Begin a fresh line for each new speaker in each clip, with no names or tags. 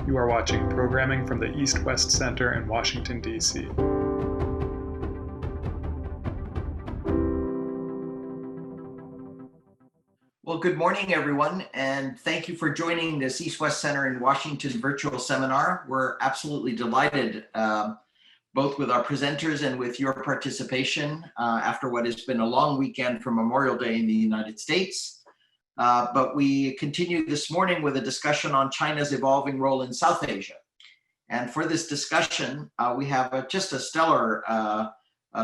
You are watching programming from the East-West Center in Washington, D.C.
Well, good morning, everyone, and thank you for joining this East-West Center in Washington virtual seminar. We're absolutely delighted, both with our presenters and with your participation after what has been a long weekend for Memorial Day in the United States. But we continue this morning with a discussion on China's evolving role in South Asia. And for this discussion, we have just a stellar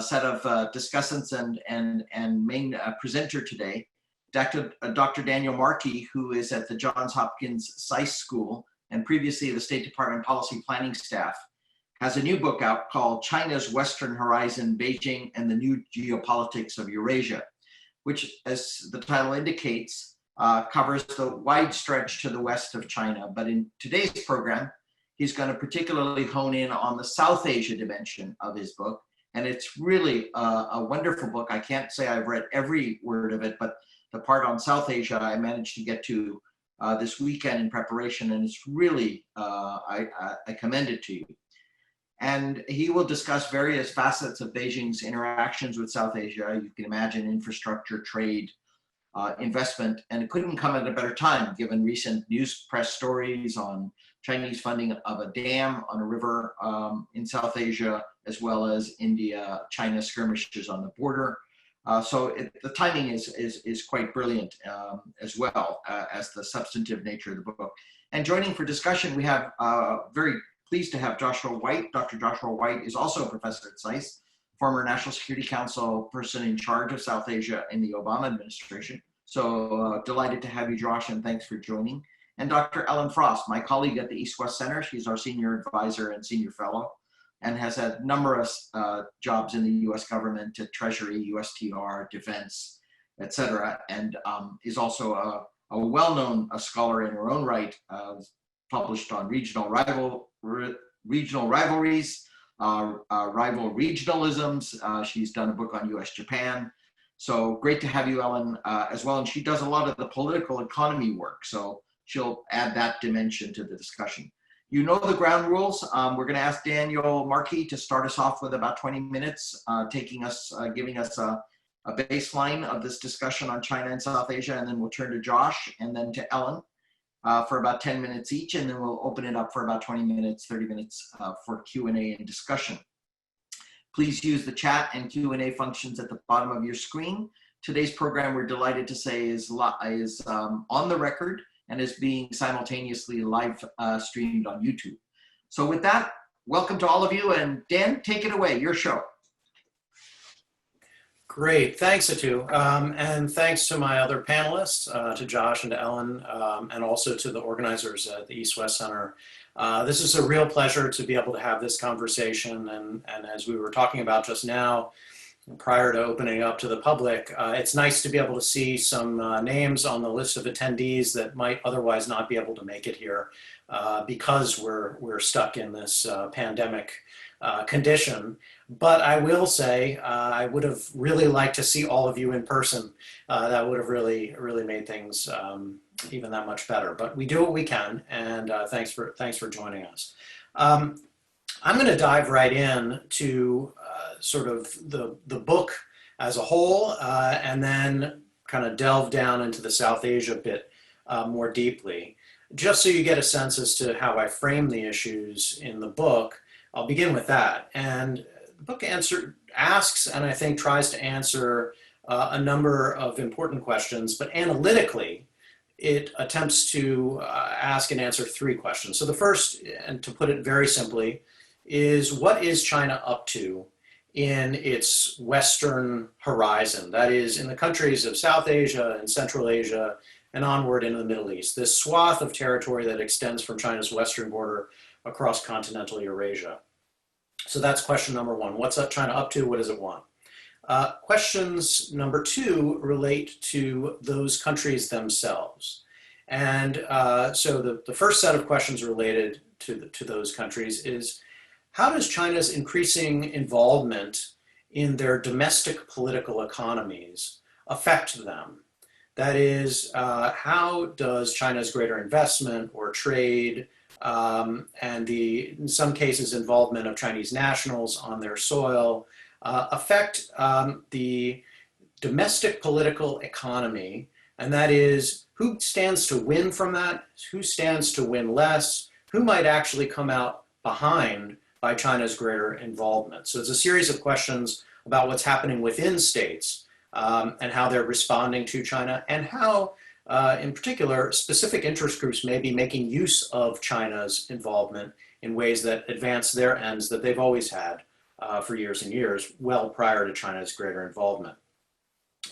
set of discussants and main presenter today. Dr. Daniel Markey, who is at the Johns Hopkins SAIS School and previously the State Department Policy Planning staff, has a new book out called China's Western Horizon, Beijing and the New Geopolitics of Eurasia, which, as the title indicates, covers the wide stretch to the west of China. But in today's program, he's going to particularly hone in on the South Asia dimension of his book. And it's really a wonderful book. I can't say I've read every word of it, but the part on South Asia I managed to get to this weekend in preparation, and it's really, I commend it to you. And he will discuss various facets of Beijing's interactions with South Asia. You can imagine infrastructure, trade, investment, and it couldn't come at a better time given recent news press stories on Chinese funding of a dam on a river in South Asia, as well as India-China skirmishes on the border. So the timing is quite brilliant as well as the substantive nature of the book. And joining for discussion, we have very pleased to have Joshua White. Dr. Joshua White is also a professor at SAIS, former National Security Council person in charge of South Asia in the Obama administration. So delighted to have you, Josh, and thanks for joining. And Dr. Ellen Frost, my colleague at the East-West Center. She's our senior advisor and senior fellow, and has had numerous jobs in the US government, at Treasury, USTR, Defense, etc., and is also a well-known scholar in her own right, published on regional rivalries, rival regionalisms. She's done a book on US-Japan. So great to have you, Ellen, as well. And she does a lot of the political economy work, so she'll add that dimension to the discussion. You know the ground rules. We're going to ask Daniel Markey to start us off with about 20 minutes, giving us a baseline of this discussion on China and South Asia, and then we'll turn to Josh and then to Ellen for about 10 minutes each, and then we'll open it up for about 20 minutes, 30 minutes for Q&A and discussion. Please use the chat and Q&A functions at the bottom of your screen. Today's program, we're delighted to say, is on the record and is being simultaneously live streamed on YouTube. So with that, welcome to all of you, and Dan, take it away, your show.
Great, thanks Atu, and thanks to my other panelists, to Josh and to Ellen, and also to the organizers at the East-West Center. This is a real pleasure to be able to have this conversation, and as we were talking about just now, prior to opening up to the public, it's nice to be able to see some names on the list of attendees that might otherwise not be able to make it here because we're stuck in this pandemic condition. But I will say I would have really liked to see all of you in person. That would have really made things even that much better. But we do what we can, and thanks for joining us. I'm going to dive right in to sort of the book as a whole, and then kind of delve down into the South Asia bit more deeply. Just so you get a sense as to how I frame the issues in the book, I'll begin with that. And the book asks, and I think tries to answer a number of important questions, but analytically, it attempts to ask and answer three questions. So the first, and to put it very simply, is what is China up to in its Western horizon? That is, in the countries of South Asia and Central Asia and onward into the Middle East, this swath of territory that extends from China's western border across continental Eurasia. So that's question number one. What's China up to? What does it want? Questions number two relate to those countries themselves. And so the first set of questions related to those countries is, how does China's increasing involvement in their domestic political economies affect them? That is, how does China's greater investment or trade and in some cases, involvement of Chinese nationals on their soil affect the domestic political economy, and that is who stands to win from that, who stands to win less, who might actually come out behind by China's greater involvement. So it's a series of questions about what's happening within states and how they're responding to China, and how, in particular, specific interest groups may be making use of China's involvement in ways that advance their ends that they've always had for years and years, well prior to China's greater involvement.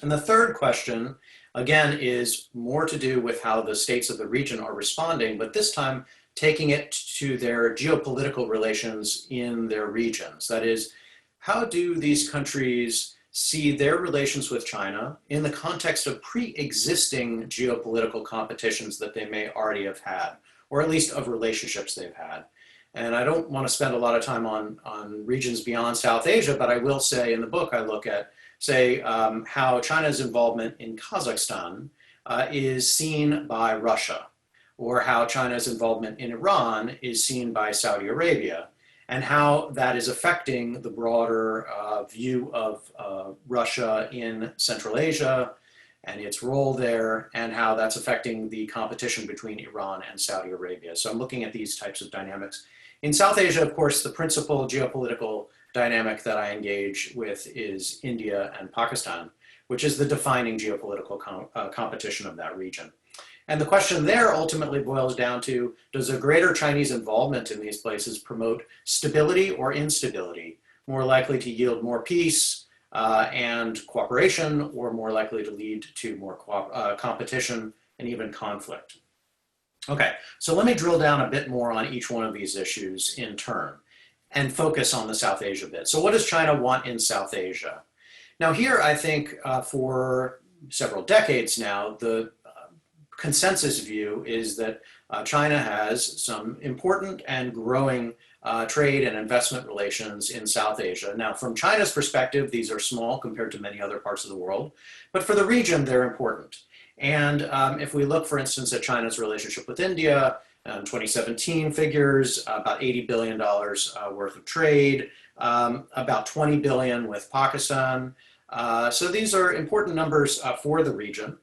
And the third question, again, is more to do with how the states of the region are responding, but this time taking it to their geopolitical relations in their regions. That is, how do these countries see their relations with China in the context of pre-existing geopolitical competitions that they may already have had, or at least of relationships they've had? And I don't want to spend a lot of time on regions beyond South Asia, but I will say in the book I look at, say, how China's involvement in Kazakhstan is seen by Russia, or how China's involvement in Iran is seen by Saudi Arabia, and how that is affecting the broader view of Russia in Central Asia and its role there, and how that's affecting the competition between Iran and Saudi Arabia. So I'm looking at these types of dynamics. In South Asia, of course, the principal geopolitical dynamic that I engage with is India and Pakistan, which is the defining geopolitical competition of that region. And the question there ultimately boils down to, does a greater Chinese involvement in these places promote stability or instability, more likely to yield more peace and cooperation, or more likely to lead to more competition and even conflict? Okay, so let me drill down a bit more on each one of these issues in turn and focus on the South Asia bit. So what does China want in South Asia? Now here, I think for several decades now, the consensus view is that China has some important and growing trade and investment relations in South Asia. Now, from China's perspective, these are small compared to many other parts of the world, but for the region, they're important. And if we look, for instance, at China's relationship with India, 2017 figures, about $80 billion worth of trade, about $20 billion with Pakistan. So these are important numbers for the region.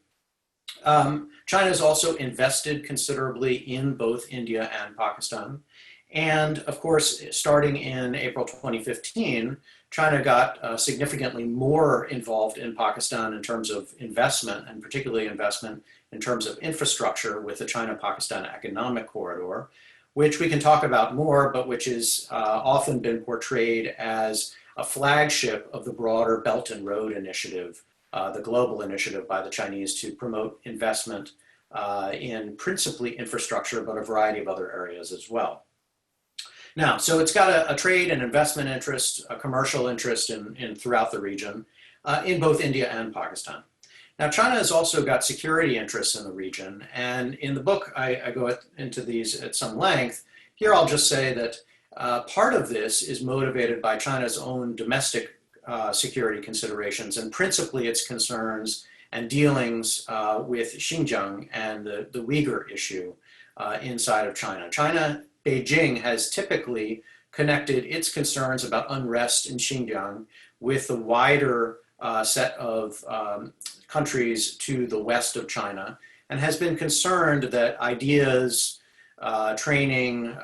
China has also invested considerably in both India and Pakistan. And of course, starting in April 2015, China got significantly more involved in Pakistan in terms of investment, and particularly investment in terms of infrastructure with the China-Pakistan Economic Corridor, which we can talk about more, but which has often been portrayed as a flagship of the broader Belt and Road Initiative, the global initiative by the Chinese to promote investment in principally infrastructure, but a variety of other areas as well. Now, so it's got a trade and investment interest, a commercial interest in throughout the region, in both India and Pakistan. Now, China has also got security interests in the region, and in the book, I go into these at some length. Here, I'll just say that part of this is motivated by China's own domestic security considerations, and principally its concerns and dealings with Xinjiang and the Uyghur issue inside of China. Beijing has typically connected its concerns about unrest in Xinjiang with the wider set of countries to the west of China, and has been concerned that ideas, training,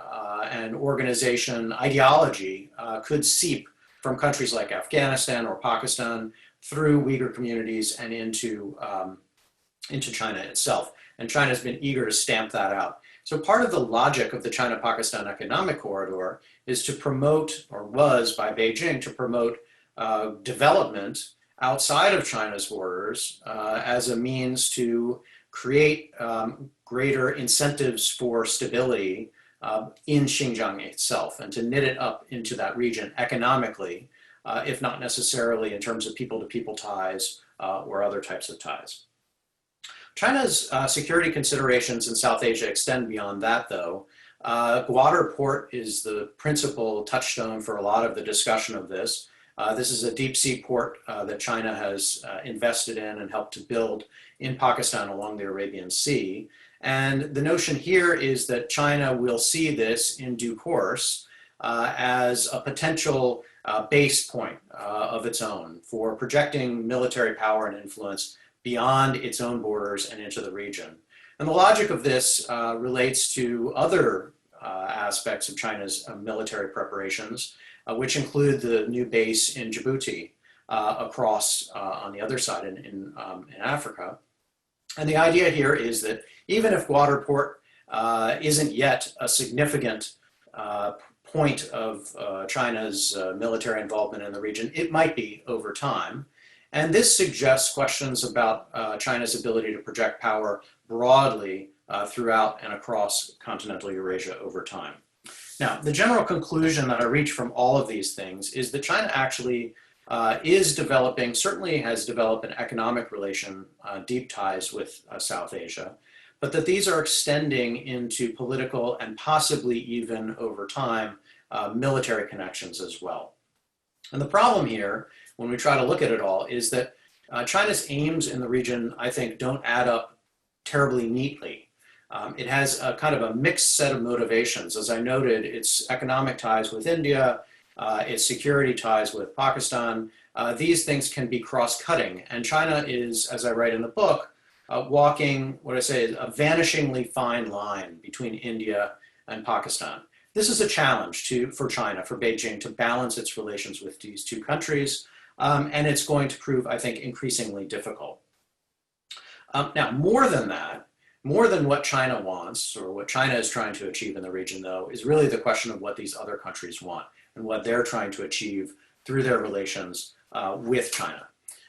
and organization ideology could seep from countries like Afghanistan or Pakistan through Uyghur communities and into China itself. And China's been eager to stamp that out. So part of the logic of the China-Pakistan Economic Corridor is to promote, or was by Beijing, to promote development outside of China's borders as a means to create greater incentives for stability in Xinjiang itself, and to knit it up into that region economically, if not necessarily in terms of people-to-people ties or other types of ties. China's security considerations in South Asia extend beyond that, though. Gwadar Port is the principal touchstone for a lot of the discussion of this. This is a deep sea port that China has invested in and helped to build in Pakistan along the Arabian Sea. And the notion here is that China will see this in due course as a potential base point of its own for projecting military power and influence beyond its own borders and into the region. And the logic of this relates to other aspects of China's military preparations, which include the new base in Djibouti across on the other side in Africa. And the idea here is that even if Guadalport isn't yet a significant point of China's military involvement in the region, it might be over time. And this suggests questions about China's ability to project power broadly throughout and across continental Eurasia over time. Now, the general conclusion that I reach from all of these things is that China actually is developing, certainly has developed an economic relation, deep ties with South Asia, but that these are extending into political and possibly even over time, military connections as well. And the problem here, when we try to look at it all, is that China's aims in the region, I think, don't add up terribly neatly. It has a kind of a mixed set of motivations. As I noted, its economic ties with India, its security ties with Pakistan, these things can be cross-cutting. And China is, as I write in the book, walking, what I say, is a vanishingly fine line between India and Pakistan. This is a challenge for China, for Beijing, to balance its relations with these two countries, and it's going to prove, I think, increasingly difficult. Now, more than that, more than what China wants, or what China is trying to achieve in the region, though, is really the question of what these other countries want and what they're trying to achieve through their relations with China.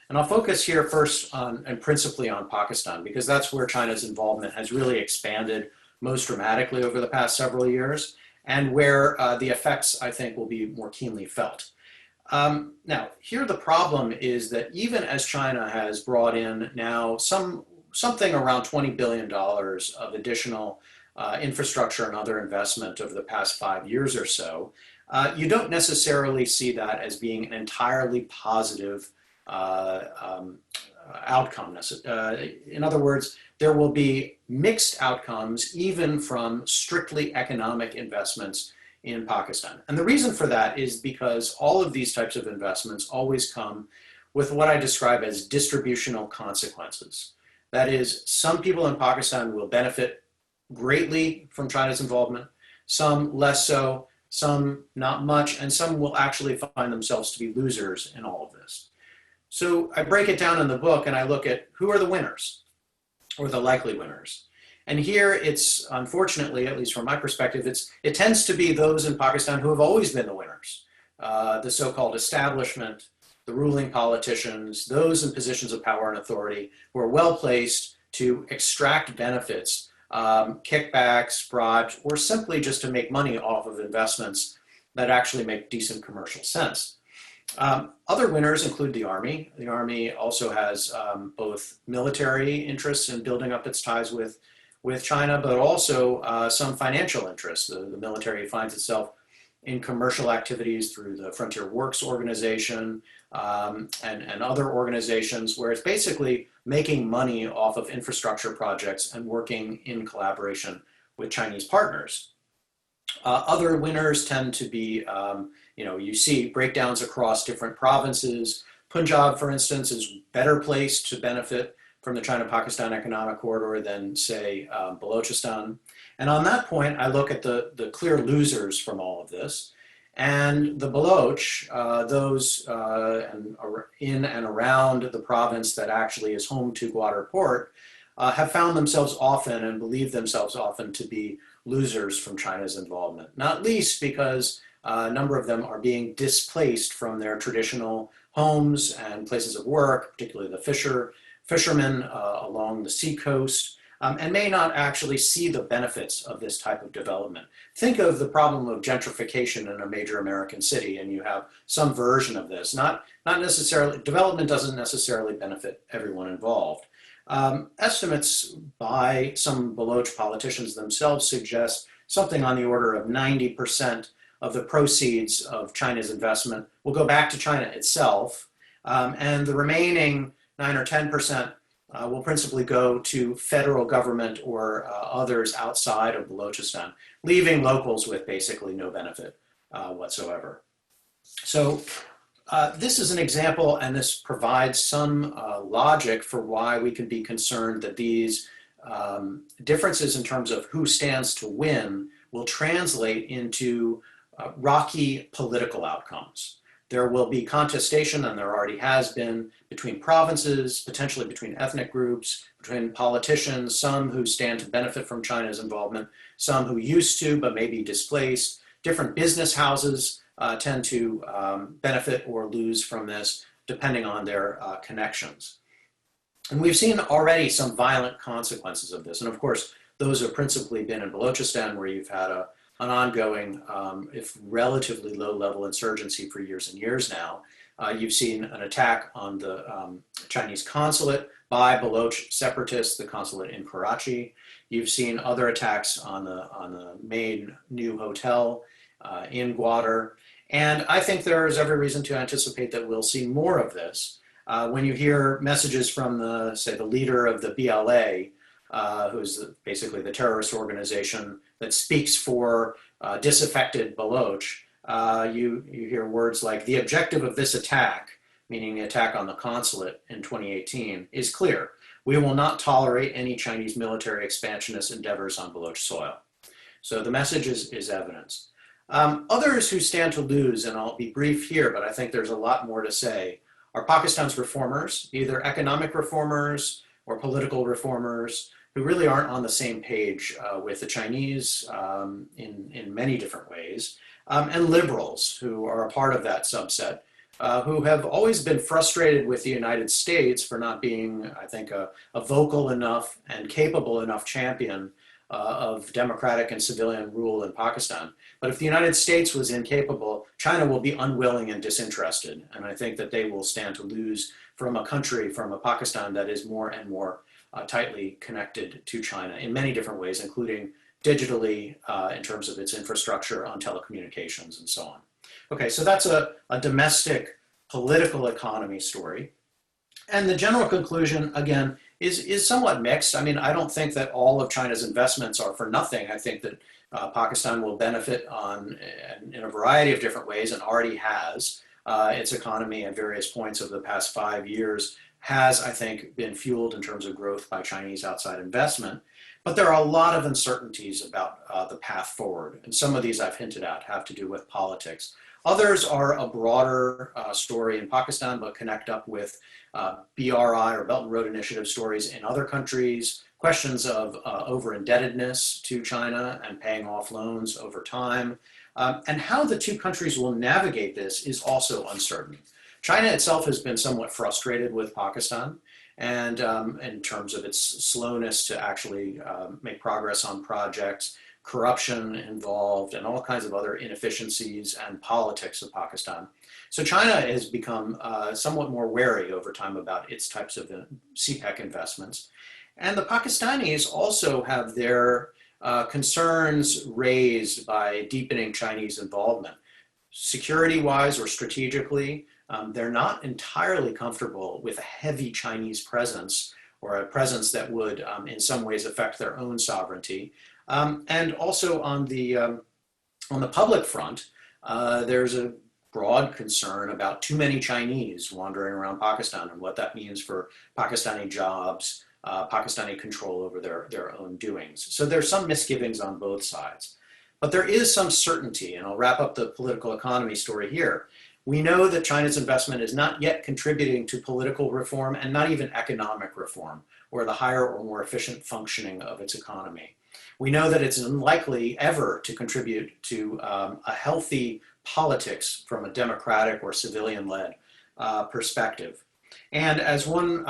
And I'll focus here first on, and principally on Pakistan, because that's where China's involvement has really expanded most dramatically over the past several years, and where the effects, I think, will be more keenly felt. Now, here the problem is that even as China has brought in now something around $20 billion of additional infrastructure and other investment over the past 5 years or so, you don't necessarily see that as being an entirely positive outcome. In other words, there will be mixed outcomes even from strictly economic investments in Pakistan. And the reason for that is because all of these types of investments always come with what I describe as distributional consequences. That is, some people in Pakistan will benefit greatly from China's involvement, some less so, some not much, and some will actually find themselves to be losers in all of this. So I break it down in the book and I look at who are the winners or the likely winners. And here it's, unfortunately, at least from my perspective, it tends to be those in Pakistan who have always been the winners, the so-called establishment, the ruling politicians, those in positions of power and authority who are well placed to extract benefits, kickbacks, bribes, or simply just to make money off of investments that actually make decent commercial sense. Other winners include the army. The army also has both military interests in building up its ties with China, but also some financial interests. The military finds itself in commercial activities through the Frontier Works organization and other organizations where it's basically making money off of infrastructure projects and working in collaboration with Chinese partners. Other winners tend to be, you see breakdowns across different provinces. Punjab, for instance, is better placed to benefit from the China-Pakistan economic corridor than, say, Balochistan. And on that point, I look at the clear losers from all of this. And the Baloch, those in and around the province that actually is home to Guadalport, have found themselves often and believe themselves often to be losers from China's involvement, not least because a number of them are being displaced from their traditional homes and places of work, particularly the fishermen along the seacoast, and may not actually see the benefits of this type of development. Think of the problem of gentrification in a major American city, and you have some version of this. Not necessarily, development doesn't necessarily benefit everyone involved. Estimates by some Baloch politicians themselves suggest something on the order of 90% of the proceeds of China's investment will go back to China itself, and the remaining 9 or 10% will principally go to federal government or others outside of Balochistan, leaving locals with basically no benefit whatsoever. So this is an example, and this provides some logic for why we can be concerned that these differences in terms of who stands to win will translate into rocky political outcomes. There will be contestation, and there already has been, between provinces, potentially between ethnic groups, between politicians, some who stand to benefit from China's involvement, some who used to but may be displaced. Different business houses tend to benefit or lose from this, depending on their connections. And we've seen already some violent consequences of this. And of course, those have principally been in Balochistan, where you've had an ongoing, if relatively low-level insurgency for years and years now. You've seen an attack on the Chinese consulate by Baloch separatists, the consulate in Karachi. You've seen other attacks on the main new hotel in Gwadar. And I think there is every reason to anticipate that we'll see more of this. When you hear messages from the leader of the BLA, who's basically the terrorist organization that speaks for disaffected Baloch, you hear words like, the objective of this attack, meaning the attack on the consulate in 2018, is clear. We will not tolerate any Chinese military expansionist endeavors on Baloch soil. So the message is evidence. Others who stand to lose, and I'll be brief here, but I think there's a lot more to say, are Pakistan's reformers, either economic reformers or political reformers, who really aren't on the same page with the Chinese in many different ways, and liberals who are a part of that subset, who have always been frustrated with the United States for not being, I think, a vocal enough and capable enough champion of democratic and civilian rule in Pakistan. But if the United States was incapable, China will be unwilling and disinterested. And I think that they will stand to lose from a country, from a Pakistan that is more and more tightly connected to China in many different ways, including digitally in terms of its infrastructure on telecommunications and so on. Okay, so that's a domestic political economy story. And the general conclusion, again, is somewhat mixed. I mean, I don't think that all of China's investments are for nothing. I think that Pakistan will benefit in a variety of different ways, and already has. Its economy at various points over the past 5 years has, I think, been fueled in terms of growth by Chinese outside investment. But there are a lot of uncertainties about the path forward. And some of these I've hinted at have to do with politics. Others are a broader story in Pakistan, but connect up with BRI or Belt and Road Initiative stories in other countries, questions of over-indebtedness to China and paying off loans over time. And how the two countries will navigate this is also uncertain. China itself has been somewhat frustrated with Pakistan, and in terms of its slowness to actually make progress on projects, corruption involved, and all kinds of other inefficiencies and politics of Pakistan. So China has become somewhat more wary over time about its types of CPEC investments. And the Pakistanis also have their concerns raised by deepening Chinese involvement. Security-wise or strategically, they're not entirely comfortable with a heavy Chinese presence, or a presence that would in some ways affect their own sovereignty. And also on the public front, there's a broad concern about too many Chinese wandering around Pakistan and what that means for Pakistani jobs, Pakistani control over their own doings. So there's some misgivings on both sides. But there is some certainty, and I'll wrap up the political economy story here. We know that China's investment is not yet contributing to political reform and not even economic reform, or the higher or more efficient functioning of its economy. We know that it's unlikely ever to contribute to a healthy politics from a democratic or civilian-led perspective. And as one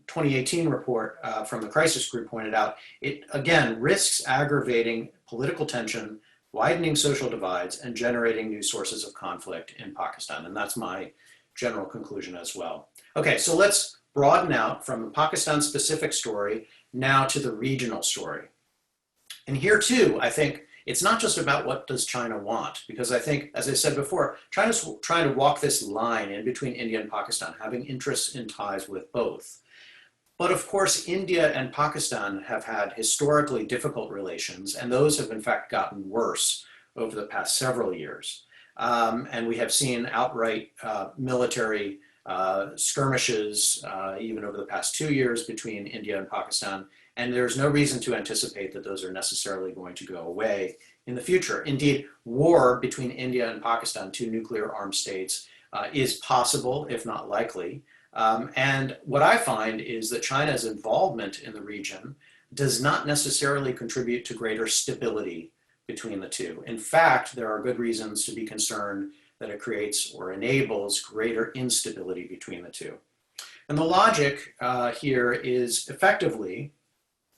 2018 report from the crisis group pointed out, it again risks aggravating political tension, widening social divides, and generating new sources of conflict in Pakistan. And that's my general conclusion as well. Okay, so let's broaden out from the Pakistan-specific story now to the regional story. And here too, I think it's not just about what does China want, because I think, as I said before, China's trying to walk this line in between India and Pakistan, having interests and ties with both. But of course, India and Pakistan have had historically difficult relations, and those have in fact gotten worse over the past several years. And we have seen outright military skirmishes even over the past 2 years between India and Pakistan. And there's no reason to anticipate that those are necessarily going to go away in the future. Indeed, war between India and Pakistan, two nuclear armed states, is possible, if not likely. And what I find is that China's involvement in the region does not necessarily contribute to greater stability between the two. In fact, there are good reasons to be concerned that it creates or enables greater instability between the two. And the logic here is effectively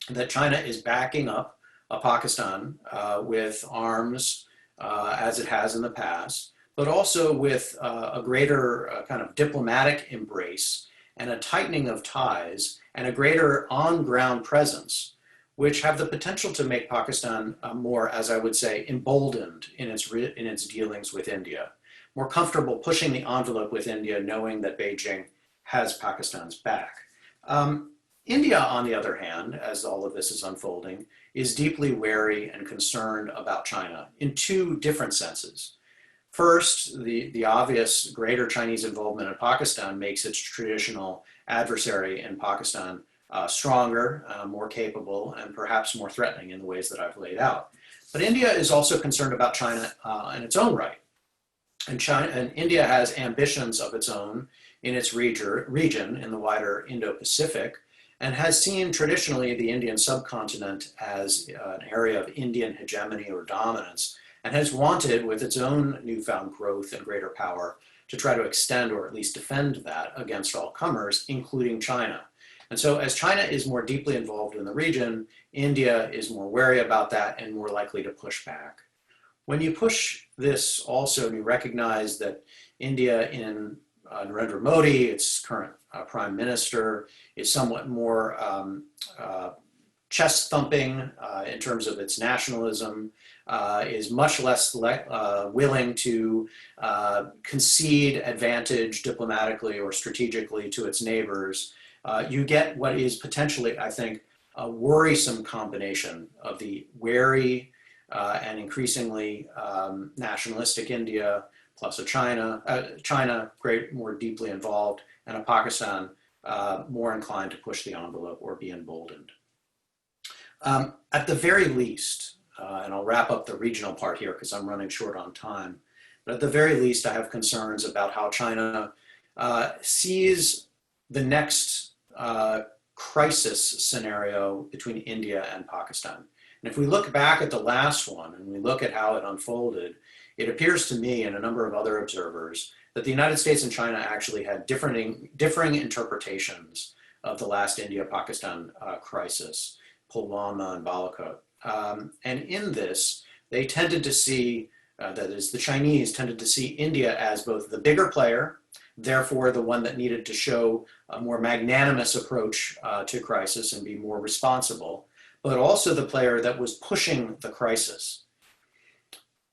that China is backing up Pakistan with arms as it has in the past, but also with a greater kind of diplomatic embrace and a tightening of ties and a greater on-ground presence, which have the potential to make Pakistan more, as I would say, emboldened in its dealings with India, more comfortable pushing the envelope with India, knowing that Beijing has Pakistan's back. India, on the other hand, as all of this is unfolding, is deeply wary and concerned about China in two different senses. First, the obvious greater Chinese involvement in Pakistan makes its traditional adversary in Pakistan stronger, more capable, and perhaps more threatening in the ways that I've laid out. But India is also concerned about China in its own right. And India has ambitions of its own in its region, in the wider Indo-Pacific, and has seen traditionally the Indian subcontinent as an area of Indian hegemony or dominance, and has wanted, with its own newfound growth and greater power, to try to extend or at least defend that against all comers, including China. And so as China is more deeply involved in the region, India is more wary about that and more likely to push back. When you push this also, and you recognize that India in Narendra Modi, its current prime minister, is somewhat more chest thumping in terms of its nationalism, is much less willing to concede advantage diplomatically or strategically to its neighbors. You get what is potentially, I think, a worrisome combination of the wary and increasingly nationalistic India, plus a China more deeply involved, and a Pakistan more inclined to push the envelope or be emboldened. At the very least, and I'll wrap up the regional part here because I'm running short on time, but at the very least I have concerns about how China sees the next crisis scenario between India and Pakistan. And if we look back at the last one and we look at how it unfolded, it appears to me and a number of other observers that the United States and China actually had differing interpretations of the last India-Pakistan crisis, Pulwama and Balakot. And in this, they tended to see, that is, the Chinese tended to see India as both the bigger player, therefore the one that needed to show a more magnanimous approach to crisis and be more responsible, but also the player that was pushing the crisis.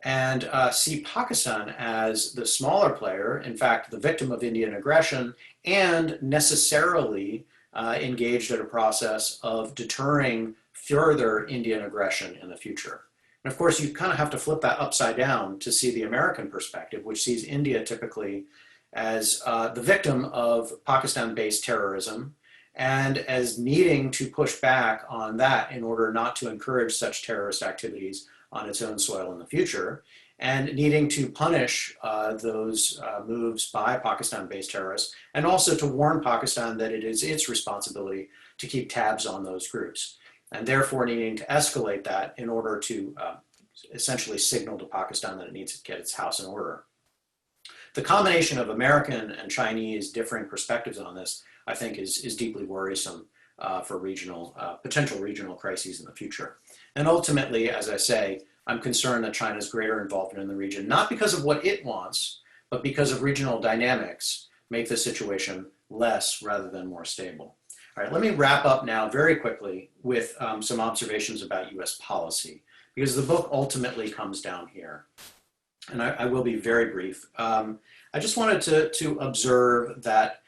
And see Pakistan as the smaller player, in fact, the victim of Indian aggression, and necessarily engaged in a process of deterring further Indian aggression in the future. And of course, you kind of have to flip that upside down to see the American perspective, which sees India typically as the victim of Pakistan-based terrorism and as needing to push back on that in order not to encourage such terrorist activities on its own soil in the future, and needing to punish those moves by Pakistan-based terrorists, and also to warn Pakistan that it is its responsibility to keep tabs on those groups, and therefore needing to escalate that in order to essentially signal to Pakistan that it needs to get its house in order. The combination of American and Chinese differing perspectives on this, I think, is deeply worrisome for potential regional crises in the future. And ultimately, as I say, I'm concerned that China's greater involvement in the region, not because of what it wants, but because of regional dynamics, make the situation less rather than more stable. All right, let me wrap up now very quickly with some observations about US policy, because the book ultimately comes down here. And I will be very brief. I just wanted to observe that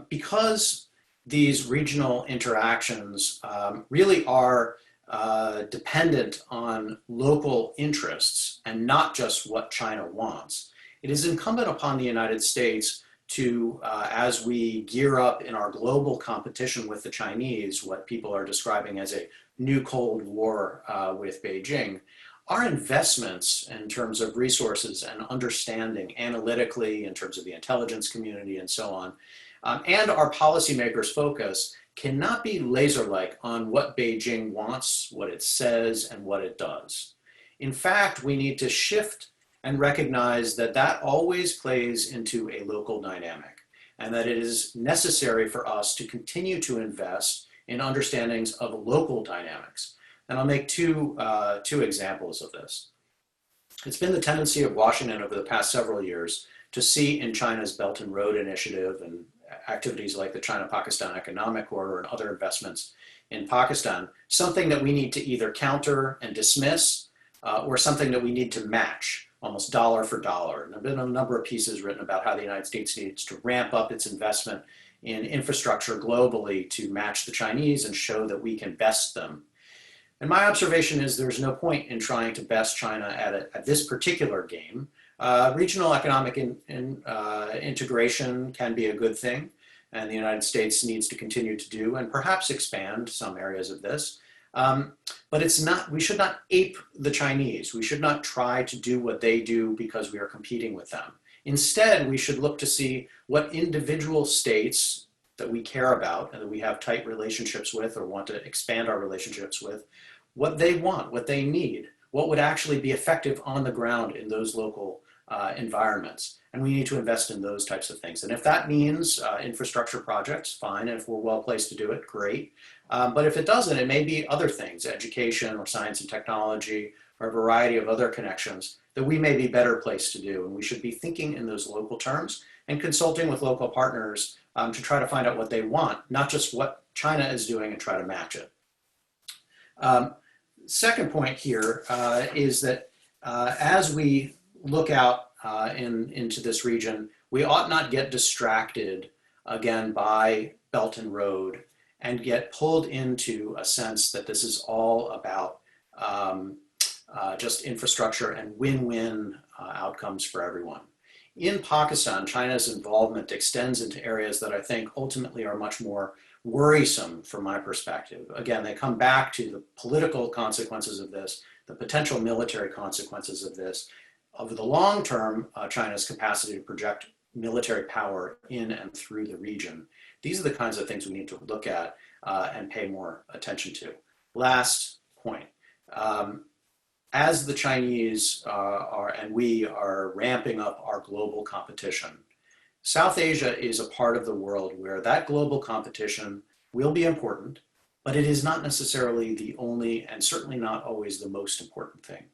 because these regional interactions really are dependent on local interests and not just what China wants, it is incumbent upon the United States to, as we gear up in our global competition with the Chinese, what people are describing as a new Cold War with Beijing, our investments in terms of resources and understanding analytically in terms of the intelligence community and so on, and our policymakers' focus cannot be laser-like on what Beijing wants, what it says, and what it does. In fact, we need to shift and recognize that that always plays into a local dynamic, and that it is necessary for us to continue to invest in understandings of local dynamics. And I'll make two examples of this. It's been the tendency of Washington over the past several years to see in China's Belt and Road Initiative and activities like the China-Pakistan Economic Corridor and other investments in Pakistan, something that we need to either counter and dismiss or something that we need to match, almost dollar for dollar. And there have been a number of pieces written about how the United States needs to ramp up its investment in infrastructure globally to match the Chinese and show that we can best them. And my observation is there's no point in trying to best China at this particular game. Regional economic integration can be a good thing, and the United States needs to continue to do and perhaps expand some areas of this. But it's not, we should not ape the Chinese. We should not try to do what they do because we are competing with them. Instead, we should look to see what individual states that we care about and that we have tight relationships with or want to expand our relationships with, what they want, what they need, what would actually be effective on the ground in those local environments. And we need to invest in those types of things. And if that means infrastructure projects, fine. And if we're well placed to do it, great. But if it doesn't, it may be other things, education or science and technology or a variety of other connections that we may be better placed to do. And we should be thinking in those local terms and consulting with local partners to try to find out what they want, not just what China is doing and try to match it. Second point here is that as we look out into this region, we ought not get distracted again by Belt and Road and get pulled into a sense that this is all about just infrastructure and win-win outcomes for everyone. In Pakistan, China's involvement extends into areas that I think ultimately are much more worrisome from my perspective. Again, they come back to the political consequences of this, the potential military consequences of this, over the long term, China's capacity to project military power in and through the region. These are the kinds of things we need to look at and pay more attention to. Last point. As the Chinese and we are ramping up our global competition, South Asia is a part of the world where that global competition will be important, but it is not necessarily the only and certainly not always the most important thing.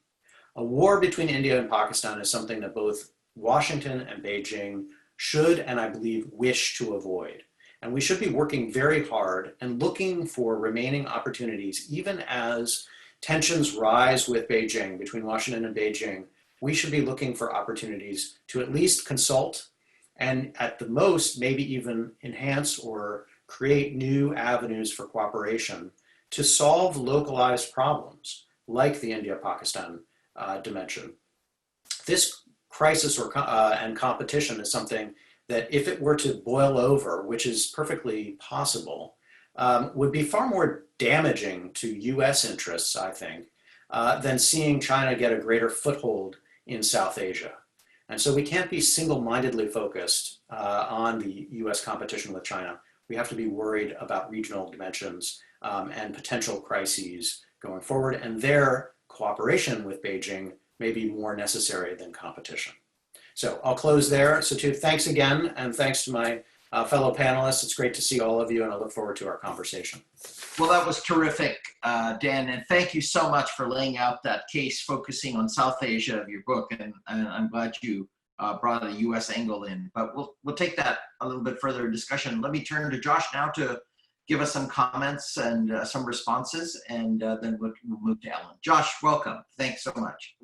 A war between India and Pakistan is something that both Washington and Beijing should, and I believe, wish to avoid. And we should be working very hard and looking for remaining opportunities, even as tensions rise with Beijing, between Washington and Beijing. We should be looking for opportunities to at least consult and at the most, maybe even enhance or create new avenues for cooperation to solve localized problems like the India-Pakistan dimension. This crisis and competition is something that if it were to boil over, which is perfectly possible, would be far more damaging to US interests, I think, than seeing China get a greater foothold in South Asia. And so we can't be single-mindedly focused on the US competition with China. We have to be worried about regional dimensions and potential crises going forward, and their cooperation with Beijing may be more necessary than competition. So I'll close there. So thanks again, and thanks to my fellow panelists. It's great to see all of you, and I look forward to our conversation.
Well, that was terrific, Dan, and thank you so much for laying out that case focusing on South Asia of your book, and I'm glad you brought a U.S. angle in. But we'll take that a little bit further in discussion. Let me turn to Josh now to give us some comments and some responses, and then we'll move to Ellen. Josh, welcome. Thanks so much.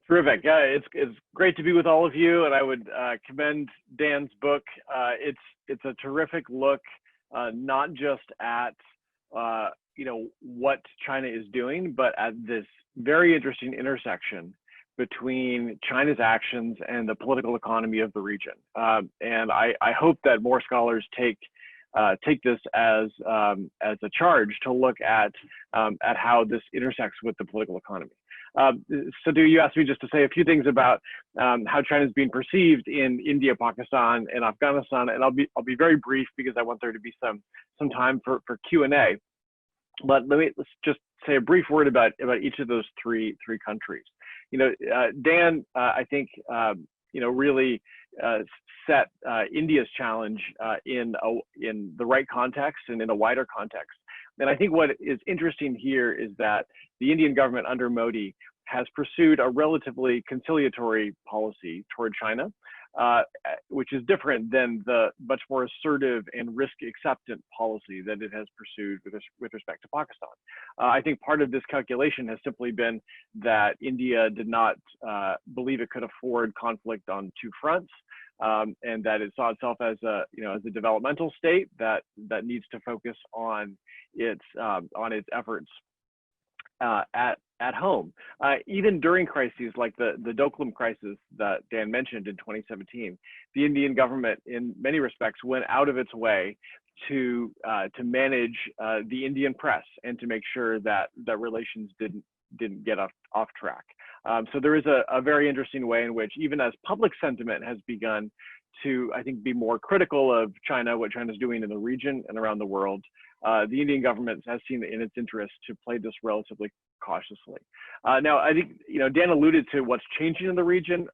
Terrific. It's great to be with all of you, and I would commend Dan's book. It's a terrific look, not just at what China is doing, but at this very interesting intersection between China's actions and the political economy of the region. And I hope that more scholars take this as a charge to look at how this intersects with the political economy. So you asked me just to say a few things about how China is being perceived in India, Pakistan, and Afghanistan, and I'll be very brief because I want there to be some time for Q&A. But let's just say a brief word about each of those three countries. Dan, I think really set India's challenge in the right context and in a wider context. And I think what is interesting here is that the Indian government under Modi has pursued a relatively conciliatory policy toward China, which is different than the much more assertive and risk-acceptant policy that it has pursued with respect to Pakistan. I think part of this calculation has simply been that India did not believe it could afford conflict on two fronts, and that it saw itself as a developmental state that needs to focus on its efforts at home. Even during crises like the Doklam crisis that Dan mentioned in 2017, the Indian government, in many respects, went out of its way to manage the Indian press and to make sure that relations didn't get off track. So there is a very interesting way in which, even as public sentiment has begun to, I think, be more critical of China, what China's doing in the region and around the world, the Indian government has seen it in its interest to play this relatively cautiously. Now, I think Dan alluded to what's changing in the region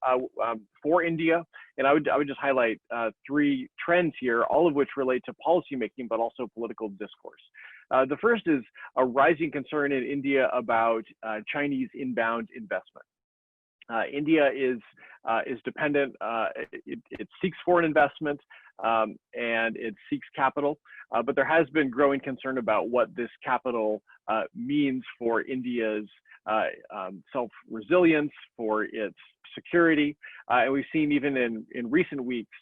for India, and I would just highlight three trends here, all of which relate to policymaking, but also political discourse. The first is a rising concern in India about Chinese inbound investment. India is dependent, it seeks foreign investment and it seeks capital, but there has been growing concern about what this capital means for India's self-resilience, for its security. And we've seen even in recent weeks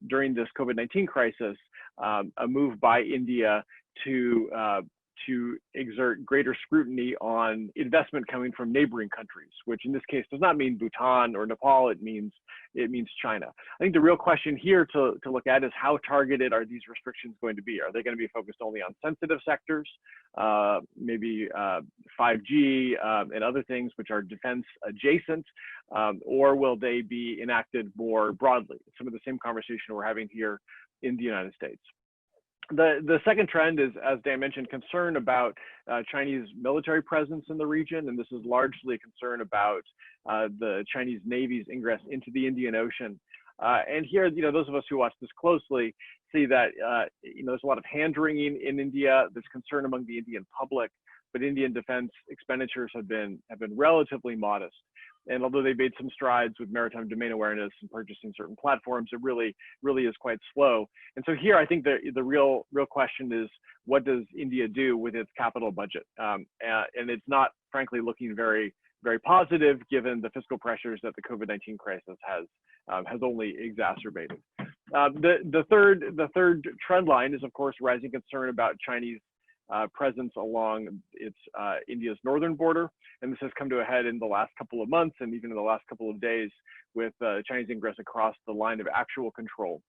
during this COVID-19 crisis, a move by India to exert greater scrutiny on investment coming from neighboring countries, which in this case does not mean Bhutan or Nepal, it means China. I think the real question here to look at is how targeted are these restrictions going to be? Are they going to be focused only on sensitive sectors, maybe 5G and other things which are defense adjacent, or will they be enacted more broadly? Some of the same conversation we're having here in the United States. The second trend is, as Dan mentioned, concern about Chinese military presence in the region, and this is largely a concern about the Chinese Navy's ingress into the Indian Ocean. And here, those of us who watch this closely see that there's a lot of hand-wringing in India. There's concern among the Indian public, but Indian defense expenditures have been relatively modest. And although they made some strides with maritime domain awareness and purchasing certain platforms, it really is quite slow. And so here, I think the real question is, what does India do with its capital budget? And it's not, frankly, looking very positive, given the fiscal pressures that the COVID-19 crisis has only exacerbated. The third trend line is, of course, rising concern about Chinese presence along India's northern border, and this has come to a head in the last couple of months and even in the last couple of days with Chinese ingress across the line of actual control.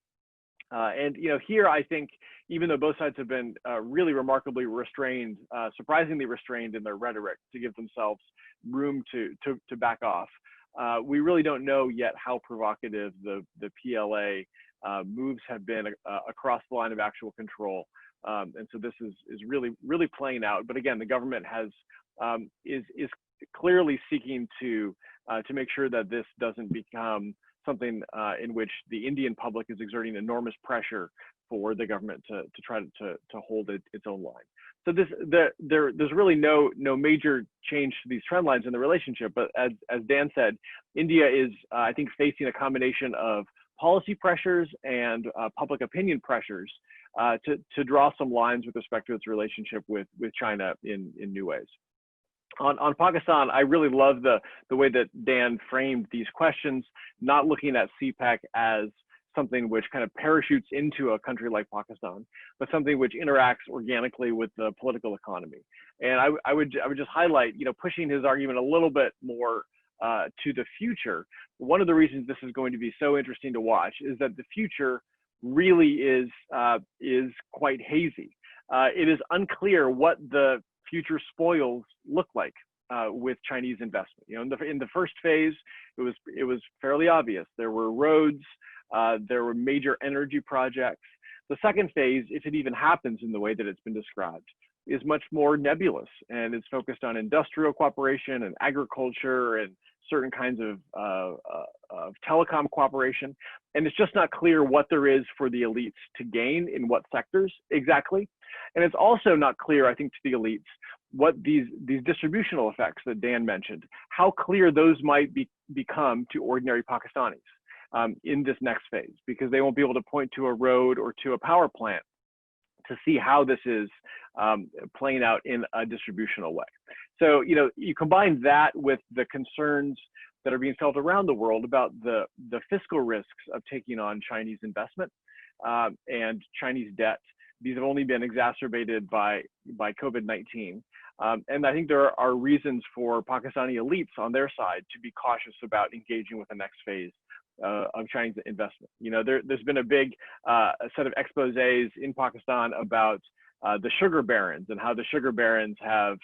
And here I think, even though both sides have been really remarkably restrained, surprisingly restrained in their rhetoric to give themselves room to back off, we really don't know yet how provocative the PLA moves have been across the line of actual control. And so this is really playing out. But again, the government is clearly seeking to make sure that this doesn't become something in which the Indian public is exerting enormous pressure for the government to try to hold its own line. So there's really no major change to these trend lines in the relationship. But as Dan said, India is I think facing a combination of policy pressures and public opinion pressures to draw some lines with respect to its relationship with China in new ways. On Pakistan, I really love the way that Dan framed these questions, not looking at CPEC as something which kind of parachutes into a country like Pakistan, but something which interacts organically with the political economy. And I would just highlight, pushing his argument a little bit more to the future. One of the reasons this is going to be so interesting to watch is that the future really is quite hazy. It is unclear what the future spoils look like with Chinese investment. In the first phase, it was fairly obvious. There were roads, there were major energy projects. The second phase, if it even happens in the way that it's been described, is much more nebulous, and it's focused on industrial cooperation and agriculture and certain kinds of telecom cooperation. And it's just not clear what there is for the elites to gain in what sectors exactly. And it's also not clear, I think, to the elites what these distributional effects that Dan mentioned, how clear those might become to ordinary Pakistanis in this next phase, because they won't be able to point to a road or to a power plant to see how this is playing out in a distributional way. So, you combine that with the concerns that are being felt around the world about the fiscal risks of taking on Chinese investment and Chinese debt. These have only been exacerbated by COVID-19. And I think there are reasons for Pakistani elites on their side to be cautious about engaging with the next phase of Chinese investment. There's been a big set of exposés in Pakistan about the sugar barons and how the sugar barons have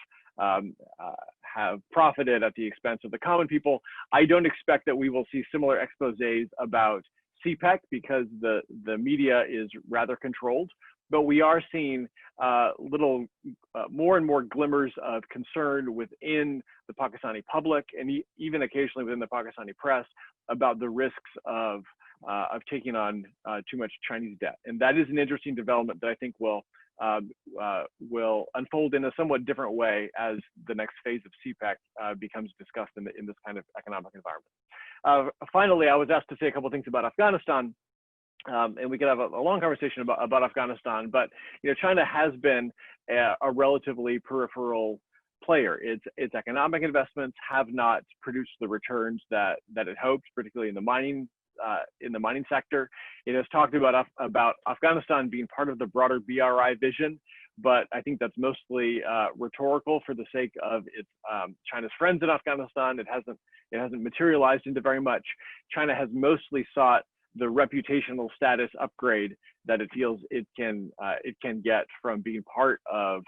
profited at the expense of the common people. I don't expect that we will see similar exposés about CPEC because the media is rather controlled, but we are seeing more and more glimmers of concern within the Pakistani public and even occasionally within the Pakistani press about the risks of taking on too much Chinese debt. And that is an interesting development that I think will unfold in a somewhat different way as the next phase of CPEC becomes discussed in this kind of economic environment. Finally, I was asked to say a couple of things about Afghanistan. And we could have a long conversation about Afghanistan, but China has been a relatively peripheral player. Its economic investments have not produced the returns that it hoped, particularly in the mining sector. It has talked about Afghanistan being part of the broader BRI vision, but I think that's mostly rhetorical for the sake of its China's friends in Afghanistan. It hasn't materialized into very much. China has mostly sought the reputational status upgrade that it feels it can get from being part of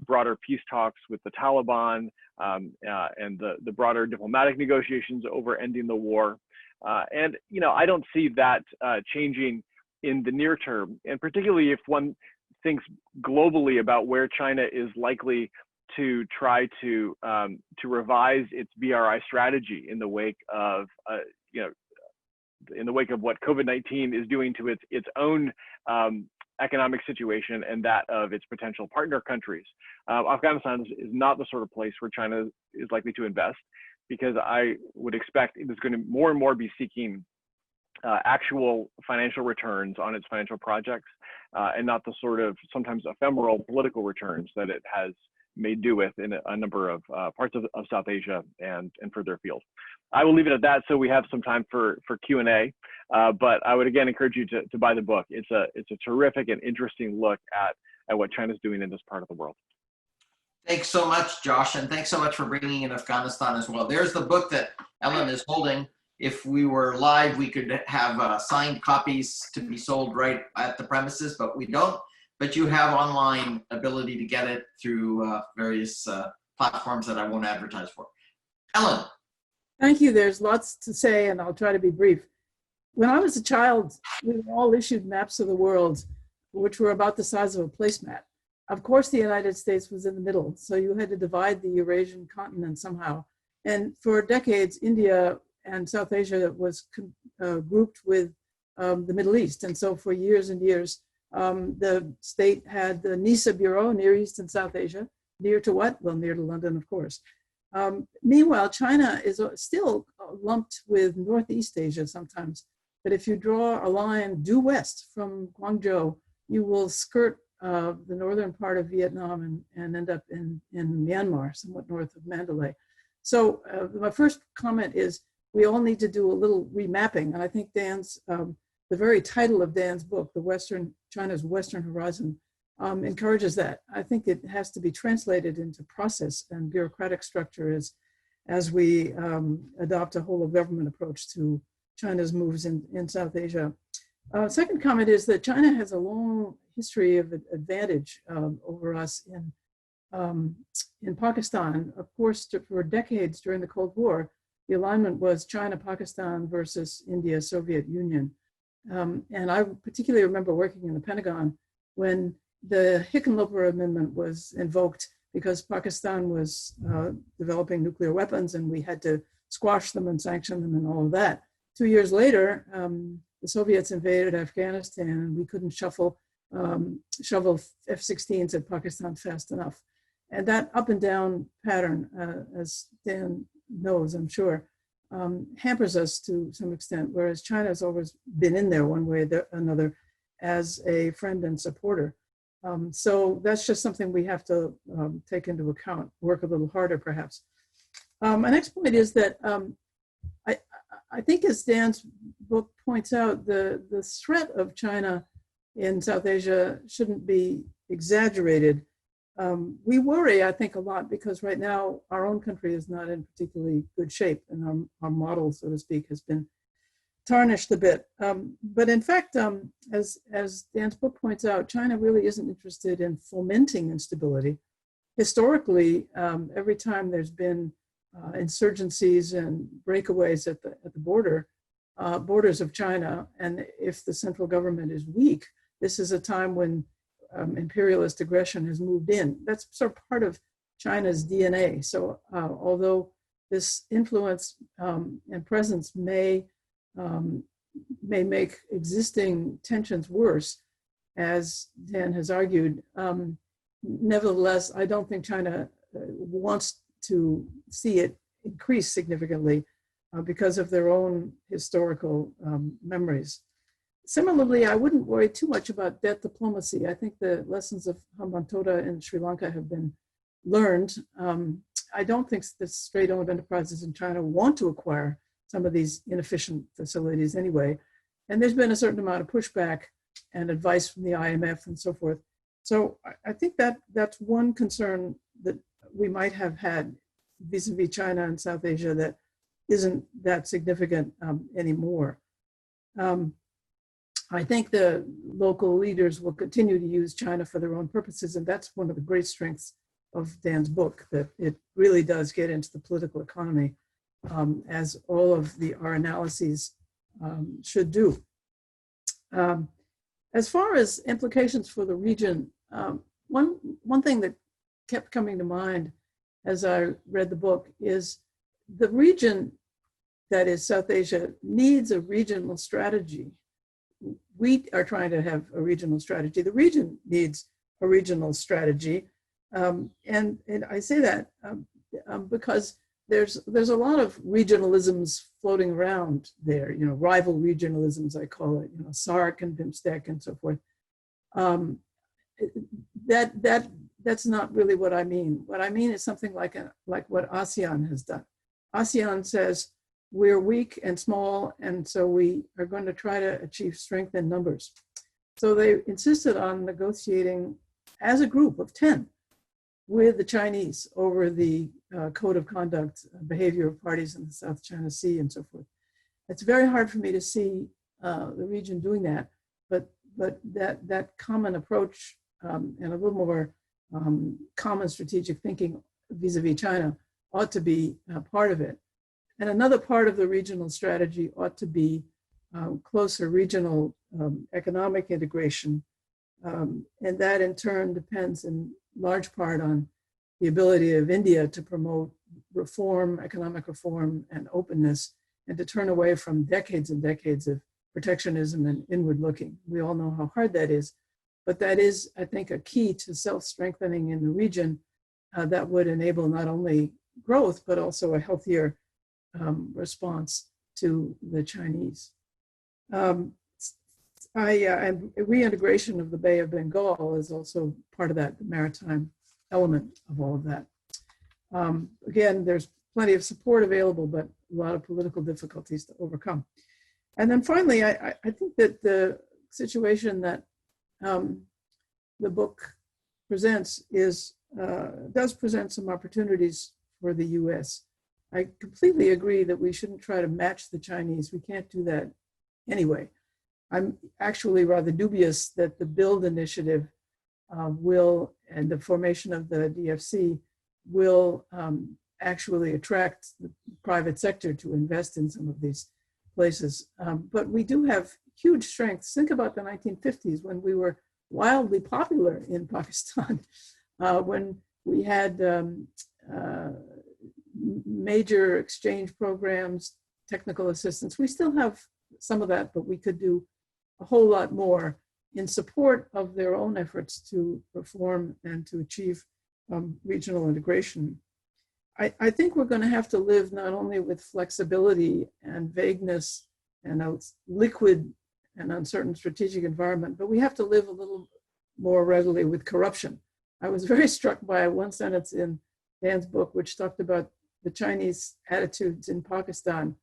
broader peace talks with the Taliban and the broader diplomatic negotiations over ending the war. And I don't see that changing in the near term, and particularly if one thinks globally about where China is likely to try to revise its BRI strategy in the wake of what COVID-19 is doing to its own economic situation and that of its potential partner countries. Afghanistan is not the sort of place where China is likely to invest, because I would expect it is going to more and more be seeking actual financial returns on its financial projects and not the sort of sometimes ephemeral political returns that it has made do with in a number of parts of South Asia and further afield. I will leave it at that so we have some time for Q&A, but I would again encourage you to buy the book. It's a terrific and interesting look at what China's doing in this part of the world.
Thanks so much, Josh, and thanks so much for bringing in Afghanistan as well. There's the book that Ellen is holding. If we were live, we could have signed copies to be sold right at the premises, but we don't. But you have online ability to get it through various platforms that I won't advertise for. Ellen.
Thank you. There's lots to say, and I'll try to be brief. When I was a child, we were all issued maps of the world, which were about the size of a placemat. Of course, the United States was in the middle, so you had to divide the Eurasian continent somehow. And for decades, India and South Asia was grouped with the Middle East. And so for years and years, the state had the NISA Bureau, Near East and South Asia. Near to what? Well, near to London, of course. Meanwhile, China is still lumped with Northeast Asia sometimes. But if you draw a line due west from Guangzhou you will skirt the northern part of Vietnam and end up in Myanmar, somewhat north of Mandalay. So my first comment is we all need to do a little remapping. And I think Dan's, the very title of Dan's book, China's Western Horizon, encourages that. I think it has to be translated into process and bureaucratic structure as we adopt a whole of government approach to China's moves in South Asia. Second comment is that China has a long history of advantage over us in Pakistan. Of course, for decades during the Cold War, the alignment was China, Pakistan versus India, Soviet Union. And I particularly remember working in the Pentagon when the Hickenlooper Amendment was invoked because Pakistan was developing nuclear weapons and we had to squash them and sanction them and all of that. 2 years later, the Soviets invaded Afghanistan and we couldn't shovel F-16s at Pakistan fast enough. And that up and down pattern, as Dan knows, I'm sure, hampers us to some extent, whereas China has always been in there one way or another as a friend and supporter. So that's just something we have to take into account, work a little harder perhaps. My next point is that I think as Dan's book points out, the threat of China in South Asia shouldn't be exaggerated. We worry, I think, a lot because right now our own country is not in particularly good shape and our model, so to speak, has been tarnished a bit. But in fact, as Dan's book points out, China really isn't interested in fomenting instability. Historically, every time there's been insurgencies and breakaways at the borders of China, and if the central government is weak, this is a time when imperialist aggression has moved in. That's sort of part of China's DNA. So although this influence and presence may make existing tensions worse, as Dan has argued, nevertheless, I don't think China wants to see it increase significantly because of their own historical memories. Similarly, I wouldn't worry too much about debt diplomacy. I think the lessons of Hambantota in Sri Lanka have been learned. I don't think the state-owned enterprises in China want to acquire some of these inefficient facilities anyway. And there's been a certain amount of pushback and advice from the IMF and so forth. So I think that's one concern that we might have had vis-a-vis China and South Asia that isn't that significant anymore. I think the local leaders will continue to use China for their own purposes, and that's one of the great strengths of Dan's book, that it really does get into the political economy, as all of our analyses should do. As far as implications for the region, one thing that kept coming to mind as I read the book is the region, that is South Asia, needs a regional strategy. We are trying to have a regional strategy. The region needs a regional strategy. And I say that because there's a lot of regionalisms floating around there, rival regionalisms, I call it, SARC and BIMSTEC and so forth. That's not really what I mean. What I mean is something like what ASEAN has done. ASEAN says we're weak and small, and so we are going to try to achieve strength in numbers. So they insisted on negotiating as a group of 10 with the Chinese over the code of conduct, behavior of parties in the South China Sea and so forth. It's very hard for me to see the region doing that, but that common approach and a little more common strategic thinking vis-a-vis China ought to be part of it. And another part of the regional strategy ought to be closer regional economic integration. And that in turn depends in large part on the ability of India to promote reform, economic reform and openness, and to turn away from decades and decades of protectionism and inward looking. We all know how hard that is, but that is, I think, a key to self-strengthening in the region that would enable not only growth, but also a healthier response to the Chinese. And reintegration of the Bay of Bengal is also part of that maritime element of all of that. Again, there's plenty of support available, but a lot of political difficulties to overcome. And then finally, I think that the situation that the book presents does present some opportunities for the US. I completely agree that we shouldn't try to match the Chinese. We can't do that anyway. I'm actually rather dubious that the BUILD initiative and the formation of the DFC will actually attract the private sector to invest in some of these places. But we do have huge strengths. Think about the 1950s when we were wildly popular in Pakistan, when we had major exchange programs, technical assistance. We still have some of that, but we could do a whole lot more in support of their own efforts to reform and to achieve regional integration. I think we're going to have to live not only with flexibility and vagueness and a liquid and uncertain strategic environment, but we have to live a little more readily with corruption. I was very struck by one sentence in Dan's book, which talked about the Chinese attitudes in Pakistan